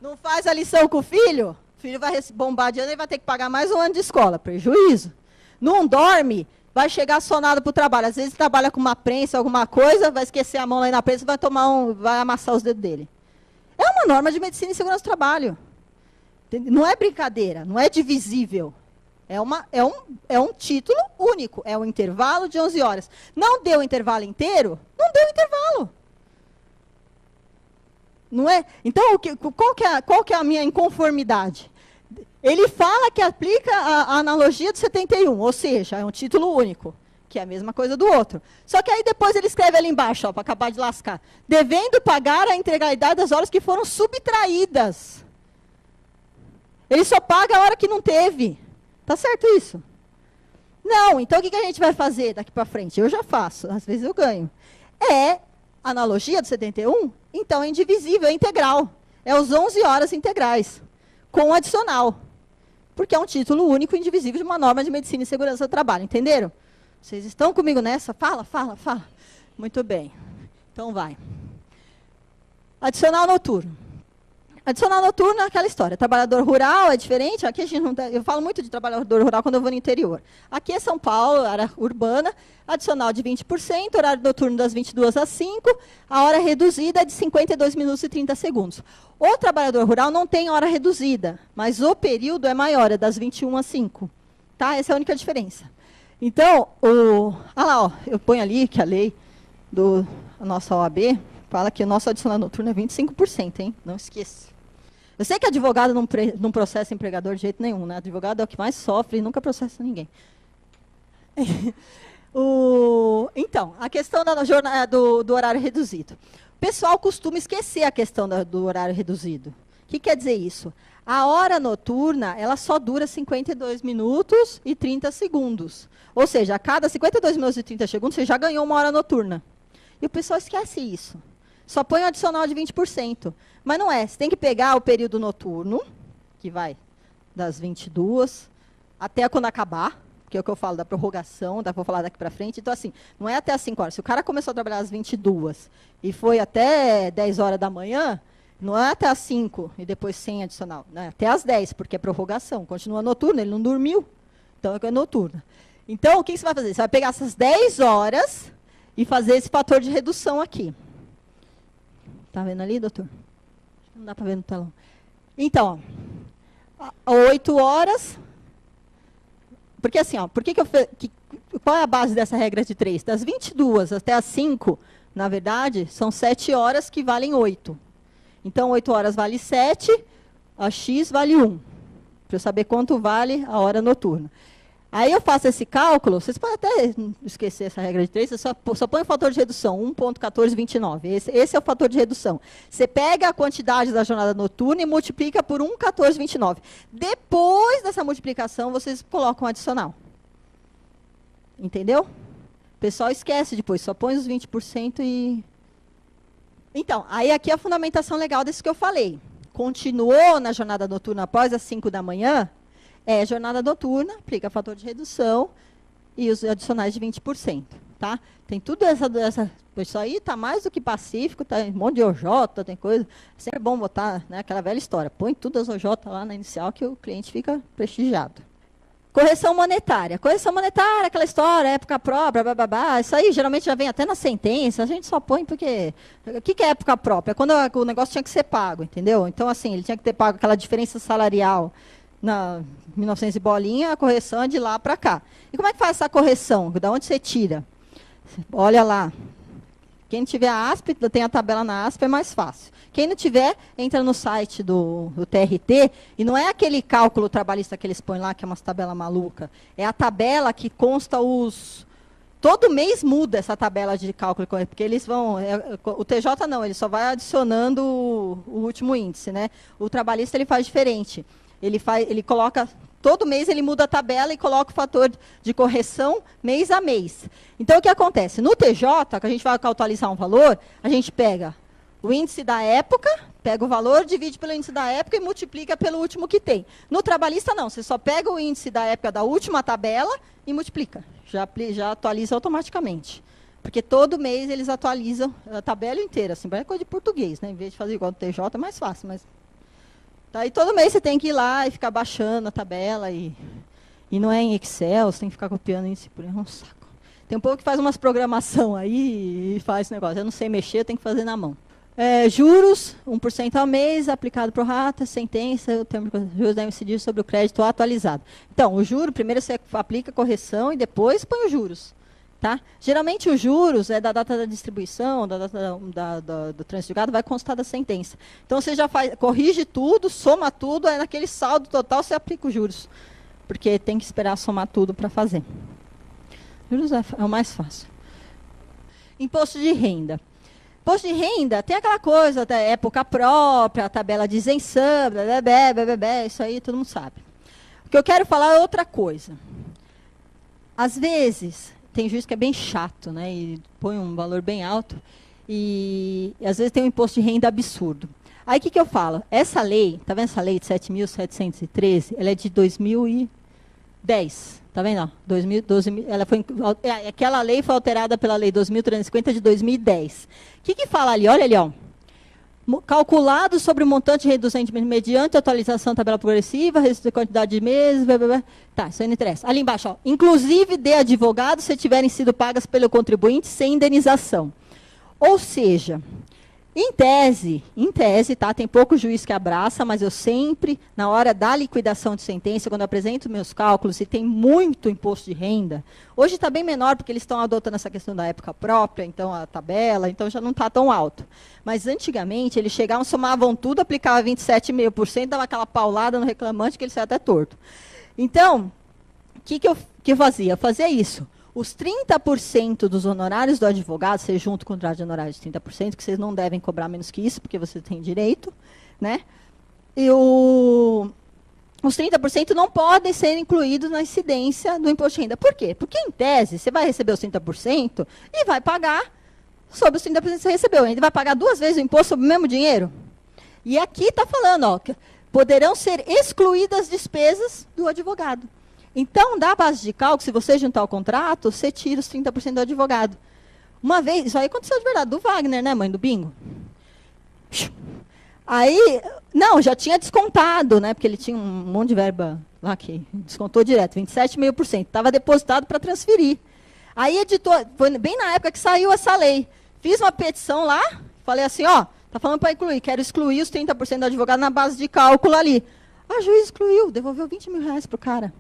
[SPEAKER 2] Não faz a lição com o filho vai bombardeando e vai ter que pagar mais um ano de escola. Prejuízo. Não dorme, vai chegar sonado para o trabalho. Às vezes trabalha com uma prensa, alguma coisa, vai esquecer a mão lá na prensa e vai amassar os dedos dele. É uma norma de medicina e segurança do trabalho. Não é brincadeira, não é divisível. É um título único, é um intervalo de 11 horas. Não deu o intervalo inteiro? Não deu o intervalo. Não é? Então, qual que é a minha inconformidade? Ele fala que aplica a analogia do 71, ou seja, é um título único, que é a mesma coisa do outro. Só que aí depois ele escreve ali embaixo, para acabar de lascar, devendo pagar a integralidade das horas que foram subtraídas. Ele só paga a hora que não teve. Tá certo isso? Não, então o que a gente vai fazer daqui para frente? Eu já faço, às vezes eu ganho. É analogia do 71? Então é indivisível, é integral. É os 11 horas integrais, com adicional. Porque é um título único e indivisível de uma norma de medicina e segurança do trabalho, entenderam? Vocês estão comigo nessa? Fala. Muito bem. Então vai. Adicional noturno. Adicional noturno é aquela história. Trabalhador rural é diferente. Aqui a gente não eu falo muito de trabalhador rural quando eu vou no interior. Aqui é São Paulo, área urbana, adicional de 20%, horário noturno das 22 às 5, a hora reduzida é de 52 minutos e 30 segundos. O trabalhador rural não tem hora reduzida, mas o período é maior, é das 21 às 5. Tá? Essa é a única diferença. Então, eu ponho ali que a lei da nossa OAB fala que o nosso adicional noturno é 25%, hein? Não esqueça. Eu sei que advogado não processa empregador de jeito nenhum, né? Advogado é o que mais sofre e nunca processa ninguém. Então, a questão do horário reduzido. O pessoal costuma esquecer a questão do horário reduzido. O que quer dizer isso? A hora noturna, ela só dura 52 minutos e 30 segundos. Ou seja, a cada 52 minutos e 30 segundos, você já ganhou uma hora noturna. E o pessoal esquece isso. Só põe um adicional de 20%. Mas não é. Você tem que pegar o período noturno, que vai das 22 até quando acabar, que é o que eu falo da prorrogação, vou falar daqui para frente. Então, assim, não é até as 5 horas. Se o cara começou a trabalhar às 22 e foi até 10 horas da manhã, não é até as 5 e depois sem adicional. Não é até as 10, porque é prorrogação. Continua noturno, ele não dormiu. Então, é noturna. Então, o que você vai fazer? Você vai pegar essas 10 horas e fazer esse fator de redução aqui. Está vendo ali, doutor? Não dá para ver no telão. Então, 8 horas. Porque assim, qual é a base dessa regra de 3? Das 22 até as 5, na verdade, são 7 horas que valem 8. Então, 8 horas vale 7, a X vale 1. Para eu saber quanto vale a hora noturna. Aí eu faço esse cálculo, vocês podem até esquecer essa regra de 3, você só põe o fator de redução, 1,1429. Esse é o fator de redução. Você pega a quantidade da jornada noturna e multiplica por 1,1429. Depois dessa multiplicação, vocês colocam um adicional. Entendeu? O pessoal esquece depois, só põe os 20% e... Então, aí aqui é a fundamentação legal desse que eu falei. Continuou na jornada noturna após as 5 da manhã, é jornada noturna, aplica fator de redução e os adicionais de 20%. Tá? Tem tudo isso aí está mais do que pacífico, tá um monte de OJ, tem coisa. Sempre é bom botar, né, aquela velha história. Põe tudo as OJ lá na inicial que o cliente fica prestigiado. Correção monetária. Correção monetária, aquela história, época própria, bababá. Isso aí geralmente já vem até na sentença. A gente só põe porque... O que é época própria? É quando o negócio tinha que ser pago, entendeu? Então, assim, ele tinha que ter pago aquela diferença salarial na 1900 e bolinha, a correção é de lá para cá. E como é que faz essa correção? Da onde você tira? Olha lá. Quem tiver a ASP, tem a tabela na ASP, é mais fácil. Quem não tiver, entra no site do TRT, e não é aquele cálculo trabalhista que eles põem lá, que é umas tabela maluca. É a tabela que consta os... Todo mês muda essa tabela de cálculo, porque eles vão... O TJ não, ele só vai adicionando o último índice, né? O trabalhista ele faz diferente. Ele coloca todo mês ele muda a tabela e coloca o fator de correção mês a mês. Então, o que acontece? No TJ, que a gente vai atualizar um valor, a gente pega o índice da época, pega o valor, divide pelo índice da época e multiplica pelo último que tem. No trabalhista, não. Você só pega o índice da época da última tabela e multiplica. Já atualiza automaticamente. Porque todo mês eles atualizam a tabela inteira. Assim, é coisa de português, né? Em vez de fazer igual no TJ, é mais fácil. Mas daí todo mês você tem que ir lá e ficar baixando a tabela. E não é em Excel, você tem que ficar copiando índice por aí. É um saco. Tem um povo que faz umas programação aí e faz esse negócio. Eu não sei mexer, eu tenho que fazer na mão. Juros, 1% ao mês, aplicado pro rata, sentença, o termo de juros deve incidir sobre o crédito atualizado. Então, o juro, primeiro você aplica a correção e depois põe os juros. Tá? Geralmente, os juros é da data da distribuição, da data do trânsito julgado, vai constar da sentença. Então, você já corrige tudo, soma tudo, aí naquele saldo total você aplica os juros. Porque tem que esperar somar tudo para fazer. Juros é o mais fácil. Imposto de renda. Imposto de renda tem aquela coisa da época própria, a tabela de isenção, isso aí todo mundo sabe. O que eu quero falar é outra coisa. Às vezes, tem juiz que é bem chato, né, e põe um valor bem alto, e às vezes tem um imposto de renda absurdo. Aí o que eu falo? Essa lei, tá vendo essa lei de 7.713? Ela é de 2010. Tá vendo? 2012, ela foi, aquela lei foi alterada pela lei 2.350 de 2010. O que fala ali? Olha ali, ó. Calculado sobre o montante de redução mediante atualização da tabela progressiva, redução de quantidade de meses, blá, blá, blá. Tá, isso aí não interessa. Ali embaixo, ó. Inclusive de advogados se tiverem sido pagas pelo contribuinte sem indenização. Ou seja, em tese, tá? Tem pouco juiz que abraça, mas eu sempre, na hora da liquidação de sentença, quando eu apresento meus cálculos, e tem muito imposto de renda, hoje está bem menor, porque eles estão adotando essa questão da época própria, então a tabela, então já não está tão alto. Mas antigamente, eles chegavam, somavam tudo, aplicavam 27,5%, dava aquela paulada no reclamante, que ele saia até torto. Então, o que eu fazia? Eu fazia isso. Os 30% dos honorários do advogado, você junto com o contrato de honorários de 30%, que vocês não devem cobrar menos que isso, porque você tem direito, né? E os 30% não podem ser incluídos na incidência do imposto de renda. Por quê? Porque, em tese, você vai receber os 30% e vai pagar sobre os 30% que você recebeu. Ainda vai pagar 2 vezes o imposto sobre o mesmo dinheiro. E aqui está falando, ó, que poderão ser excluídas despesas do advogado. Então, da base de cálculo, se você juntar o contrato, você tira os 30% do advogado. Uma vez, isso aí aconteceu de verdade, do Wagner, né, mãe do bingo? Aí, não, já tinha descontado, né, porque ele tinha um monte de verba lá que descontou direto, 27,5%. Estava depositado para transferir. Aí, editor, foi bem na época que saiu essa lei. Fiz uma petição lá, falei assim, ó, tá falando para incluir, quero excluir os 30% do advogado na base de cálculo ali. A juiz excluiu, devolveu R$20 mil pro cara.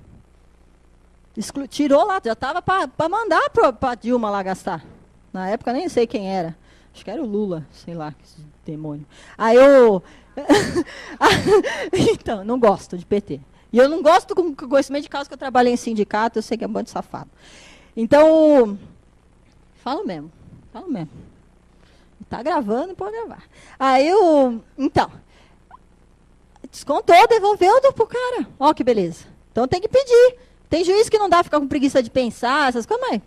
[SPEAKER 2] Tirou lá, já estava para mandar para Dilma lá gastar. Na época nem sei quem era. Acho que era o Lula, sei lá, esse demônio. Aí eu... Então, não gosto de PT. E eu não gosto com conhecimento de causa que eu trabalhei em sindicato, eu sei que é um bando de safado. Então, falo mesmo. Está gravando, pode gravar. Aí eu... Então, descontou, devolveu pro cara. Ó, que beleza. Então tem que pedir. Tem juiz que não dá, ficar com preguiça de pensar, essas coisas, mas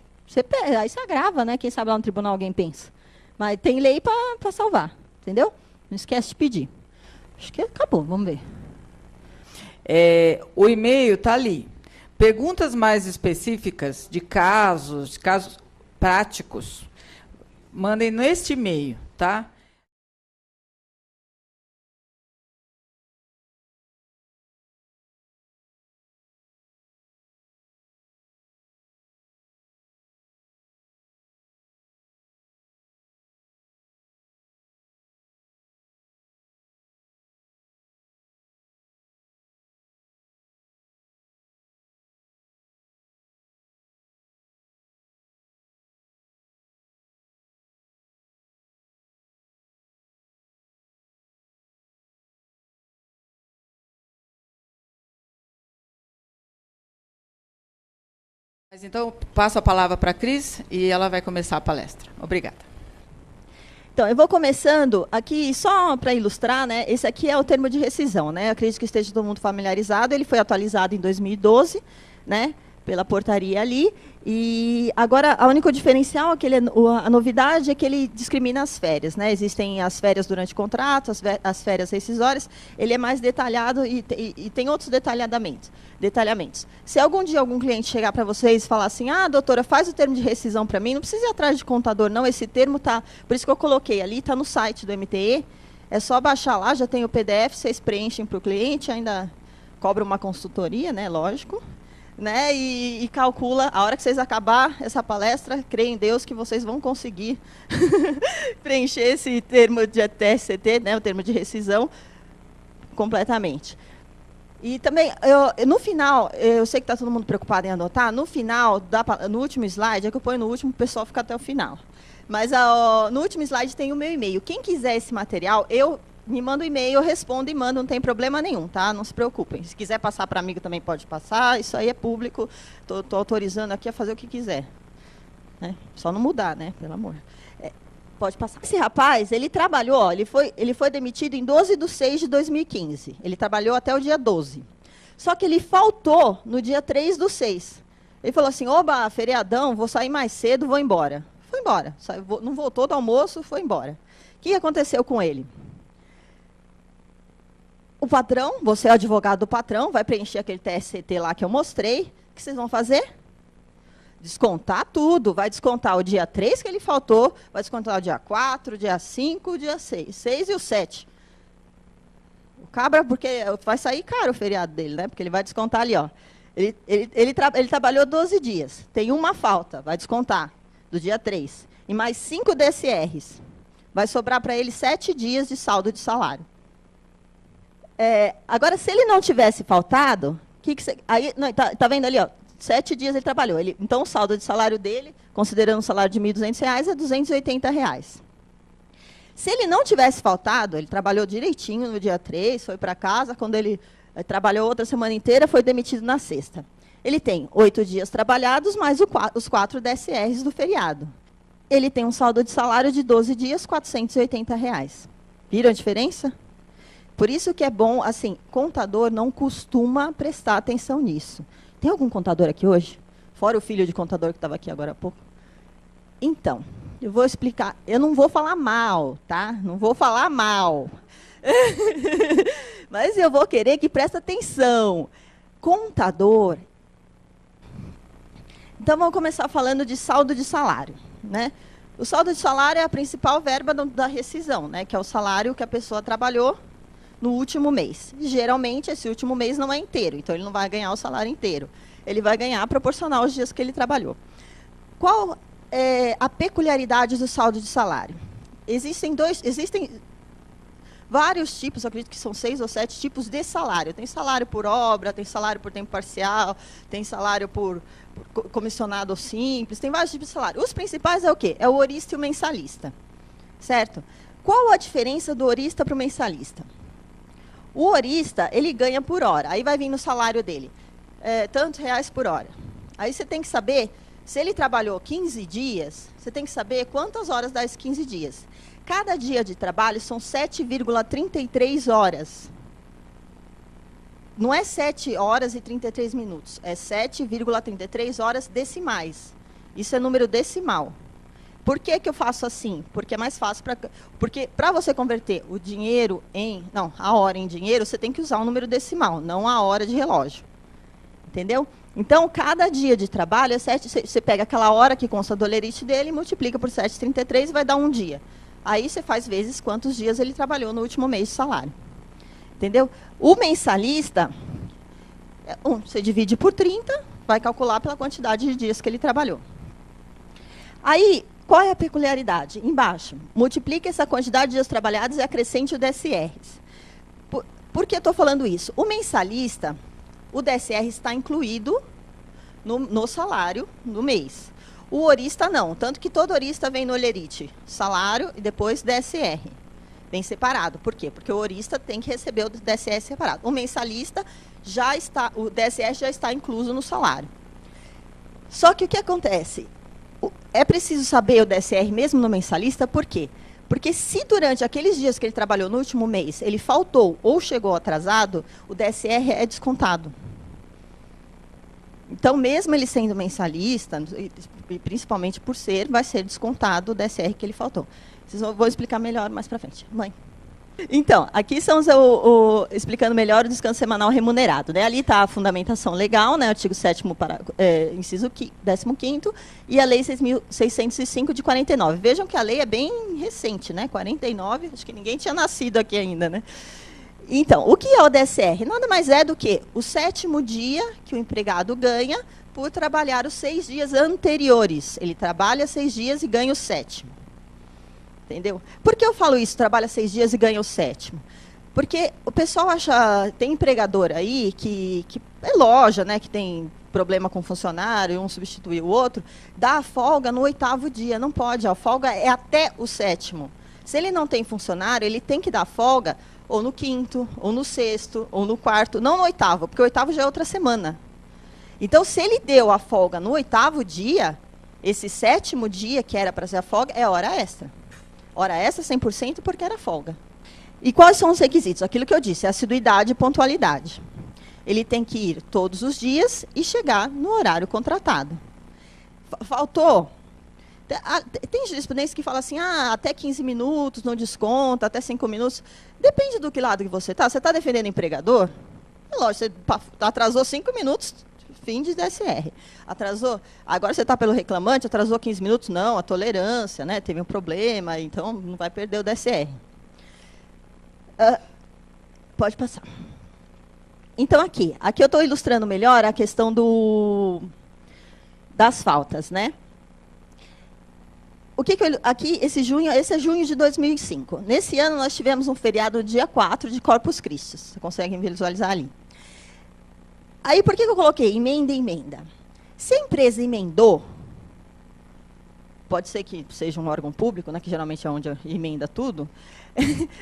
[SPEAKER 2] aí você agrava, né? Quem sabe lá no tribunal alguém pensa. Mas tem lei para salvar, entendeu? Não esquece de pedir. Acho que acabou, vamos ver.
[SPEAKER 3] O e-mail está ali. Perguntas mais específicas de casos práticos, mandem neste e-mail, tá?
[SPEAKER 1] Mas então, passo a palavra para a Cris e ela vai começar a palestra. Obrigada.
[SPEAKER 2] Então, eu vou começando aqui, só para ilustrar, né? Esse aqui é o termo de rescisão, né? Eu acredito que esteja todo mundo familiarizado. Ele foi atualizado em 2012, né? Pela portaria ali. E agora, a única diferencial, é que a novidade é que ele discrimina as férias, né? Existem as férias durante o contrato, as férias rescisórias. Ele é mais detalhado e tem outros detalhamentos. Se algum dia algum cliente chegar para vocês e falar assim, doutora, faz o termo de rescisão para mim, não precisa ir atrás de contador, não, esse termo está... Por isso que eu coloquei ali, está no site do MTE, é só baixar lá, já tem o PDF, vocês preenchem para o cliente, ainda cobra uma consultoria, né, lógico, né, e calcula, a hora que vocês acabar essa palestra, creio em Deus que vocês vão conseguir preencher esse termo de TSCT, né, o termo de rescisão, completamente. E também, no final, eu sei que está todo mundo preocupado em anotar, no final, no último slide, é que eu ponho no último, o pessoal fica até o final. Mas no último slide tem o meu e-mail. Quem quiser esse material, me manda um e-mail, eu respondo e mando, não tem problema nenhum, tá? Não se preocupem. Se quiser passar para amigo também pode passar, isso aí é público, estou autorizando aqui a fazer o que quiser. Né? Só não mudar, né? Pelo amor. Pode passar. Esse rapaz, ele trabalhou, ele foi demitido em 12/6/2015. Ele trabalhou até o dia 12. Só que ele faltou no dia 3/6. Ele falou assim, oba, feriadão, vou sair mais cedo, vou embora. Foi embora. Não voltou do almoço, foi embora. O que aconteceu com ele? O patrão, você é o advogado do patrão, vai preencher aquele TSCT lá que eu mostrei. O que vocês vão fazer? Descontar tudo. Vai descontar o dia 3 que ele faltou, vai descontar o dia 4, o dia 5, o dia 6. 6 e o 7. O cabra, porque vai sair caro o feriado dele, né? Porque ele vai descontar ali, ó. Ele trabalhou 12 dias. Tem uma falta, vai descontar, do dia 3. E mais 5 DSRs. Vai sobrar para ele 7 dias de saldo de salário. Agora, se ele não tivesse faltado, tá vendo ali, ó? 7 dias ele trabalhou. Então, o saldo de salário dele, considerando o salário de R$ 1.200, é R$ 280. Se ele não tivesse faltado, ele trabalhou direitinho no dia 3, foi para casa, quando ele trabalhou outra semana inteira, foi demitido na sexta. Ele tem 8 dias trabalhados, mais os 4 DSRs do feriado. Ele tem um saldo de salário de 12 dias, R$ 480. Viram a diferença? Por isso que é bom, assim, contador não costuma prestar atenção nisso. Tem algum contador aqui hoje? Fora o filho de contador que estava aqui agora há pouco. Então, eu vou explicar. Eu não vou falar mal, tá? Não vou falar mal. Mas eu vou querer que preste atenção. Contador. Então, vamos começar falando de saldo de salário, né? O saldo de salário é a principal verba da rescisão, né? Que é o salário que a pessoa trabalhou no último mês. Geralmente, esse último mês não é inteiro, então ele não vai ganhar o salário inteiro. Ele vai ganhar proporcional aos dias que ele trabalhou. Qual é a peculiaridade do saldo de salário? Existem vários tipos, eu acredito que são 6 ou 7 tipos de salário. Tem salário por obra, tem salário por tempo parcial, tem salário por comissionado simples, tem vários tipos de salário. Os principais é o quê? É o horista e o mensalista. Certo? Qual a diferença do horista para o mensalista? O horista, ele ganha por hora. Aí vai vir no salário dele, tantos reais por hora. Aí você tem que saber, se ele trabalhou 15 dias, você tem que saber quantas horas dá esses 15 dias. Cada dia de trabalho são 7,33 horas. Não é 7 horas e 33 minutos, é 7,33 horas decimais. Isso é número decimal. Por que eu faço assim? Porque é mais fácil. Porque para você converter o dinheiro a hora em dinheiro, você tem que usar um número decimal, não a hora de relógio. Entendeu? Então, cada dia de trabalho, você pega aquela hora que consta do olerite dele, multiplica por 7,33 e vai dar um dia. Aí você faz vezes quantos dias ele trabalhou no último mês de salário. Entendeu? O mensalista, você divide por 30, vai calcular pela quantidade de dias que ele trabalhou. Aí, qual é a peculiaridade? Embaixo, multiplique essa quantidade de dias trabalhados e acrescente o DSRs. Por que eu estou falando isso? O mensalista, o DSR está incluído no salário do mês. O horista não, tanto que todo horista vem no olerite, salário e depois DSR. Vem separado. Por quê? Porque o horista tem que receber o DSR separado. O mensalista, o DSR já está incluso no salário. Só que o que acontece? É preciso saber o DSR mesmo no mensalista, por quê? Porque se durante aqueles dias que ele trabalhou no último mês, ele faltou ou chegou atrasado, o DSR é descontado. Então, mesmo ele sendo mensalista, e principalmente por ser, vai ser descontado o DSR que ele faltou. Vou explicar melhor mais para frente. Mãe. Então, aqui são explicando melhor o descanso semanal remunerado. Né? Ali está a fundamentação legal, né? Artigo 7º, inciso 15º, e a Lei 6.605 de 49. Vejam que a lei é bem recente, né? 49, acho que ninguém tinha nascido aqui ainda. Né? Então, o que é o DSR? Nada mais é do que o 7º dia que o empregado ganha por trabalhar os 6 dias anteriores. Ele trabalha 6 dias e ganha o 7º. Entendeu? Por que eu falo isso, trabalha 6 dias e ganha o 7º? Porque o pessoal acha, tem empregador aí que é loja, né, que tem problema com funcionário, um substitui o outro, dá a folga no 8º dia, não pode, a folga é até o 7º. Se ele não tem funcionário, ele tem que dar folga ou no 5º, ou no 6º, ou no 4º, não no 8º, porque o 8º já é outra semana. Então, se ele deu a folga no 8º dia, esse 7º dia, que era para ser a folga, é hora extra. Hora extra 100% porque era folga. E quais são os requisitos? Aquilo que eu disse, assiduidade e pontualidade. Ele tem que ir todos os dias e chegar no horário contratado. Faltou? Tem jurisprudência que fala assim, até 15 minutos, não desconta, até 5 minutos. Depende do que lado que você está. Você está defendendo o empregador? É lógico, você atrasou 5 minutos, fim de DSR. Atrasou, agora você está pelo reclamante, atrasou 15 minutos? Não, a tolerância, né, teve um problema, então não vai perder o DSR. Pode passar. Então, aqui eu estou ilustrando melhor a questão das faltas, né? Aqui, esse é junho de 2005. Nesse ano, nós tivemos um feriado no dia 4 de Corpus Christi. Vocês conseguem visualizar ali. Aí, por que eu coloquei emenda e emenda? Se a empresa emendou, pode ser que seja um órgão público, né, que geralmente é onde emenda tudo,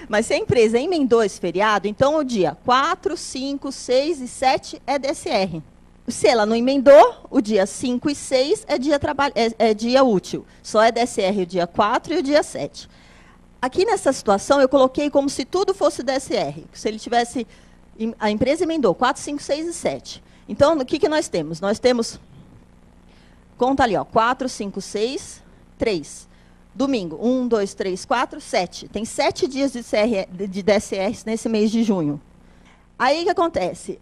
[SPEAKER 2] mas se a empresa emendou esse feriado, então o dia 4, 5, 6 e 7 é DSR. Se ela não emendou, o dia 5 e 6 é dia útil. Só é DSR o dia 4 e o dia 7. Aqui nessa situação, eu coloquei como se tudo fosse DSR. Se ele tivesse... A empresa emendou 4, 5, 6 e 7. Então, o que nós temos? Nós temos... Conta ali, ó, 4, 5, 6, 3. Domingo, 1, 2, 3, 4, 7. Tem 7 dias de DSR nesse mês de junho. Aí, o que acontece?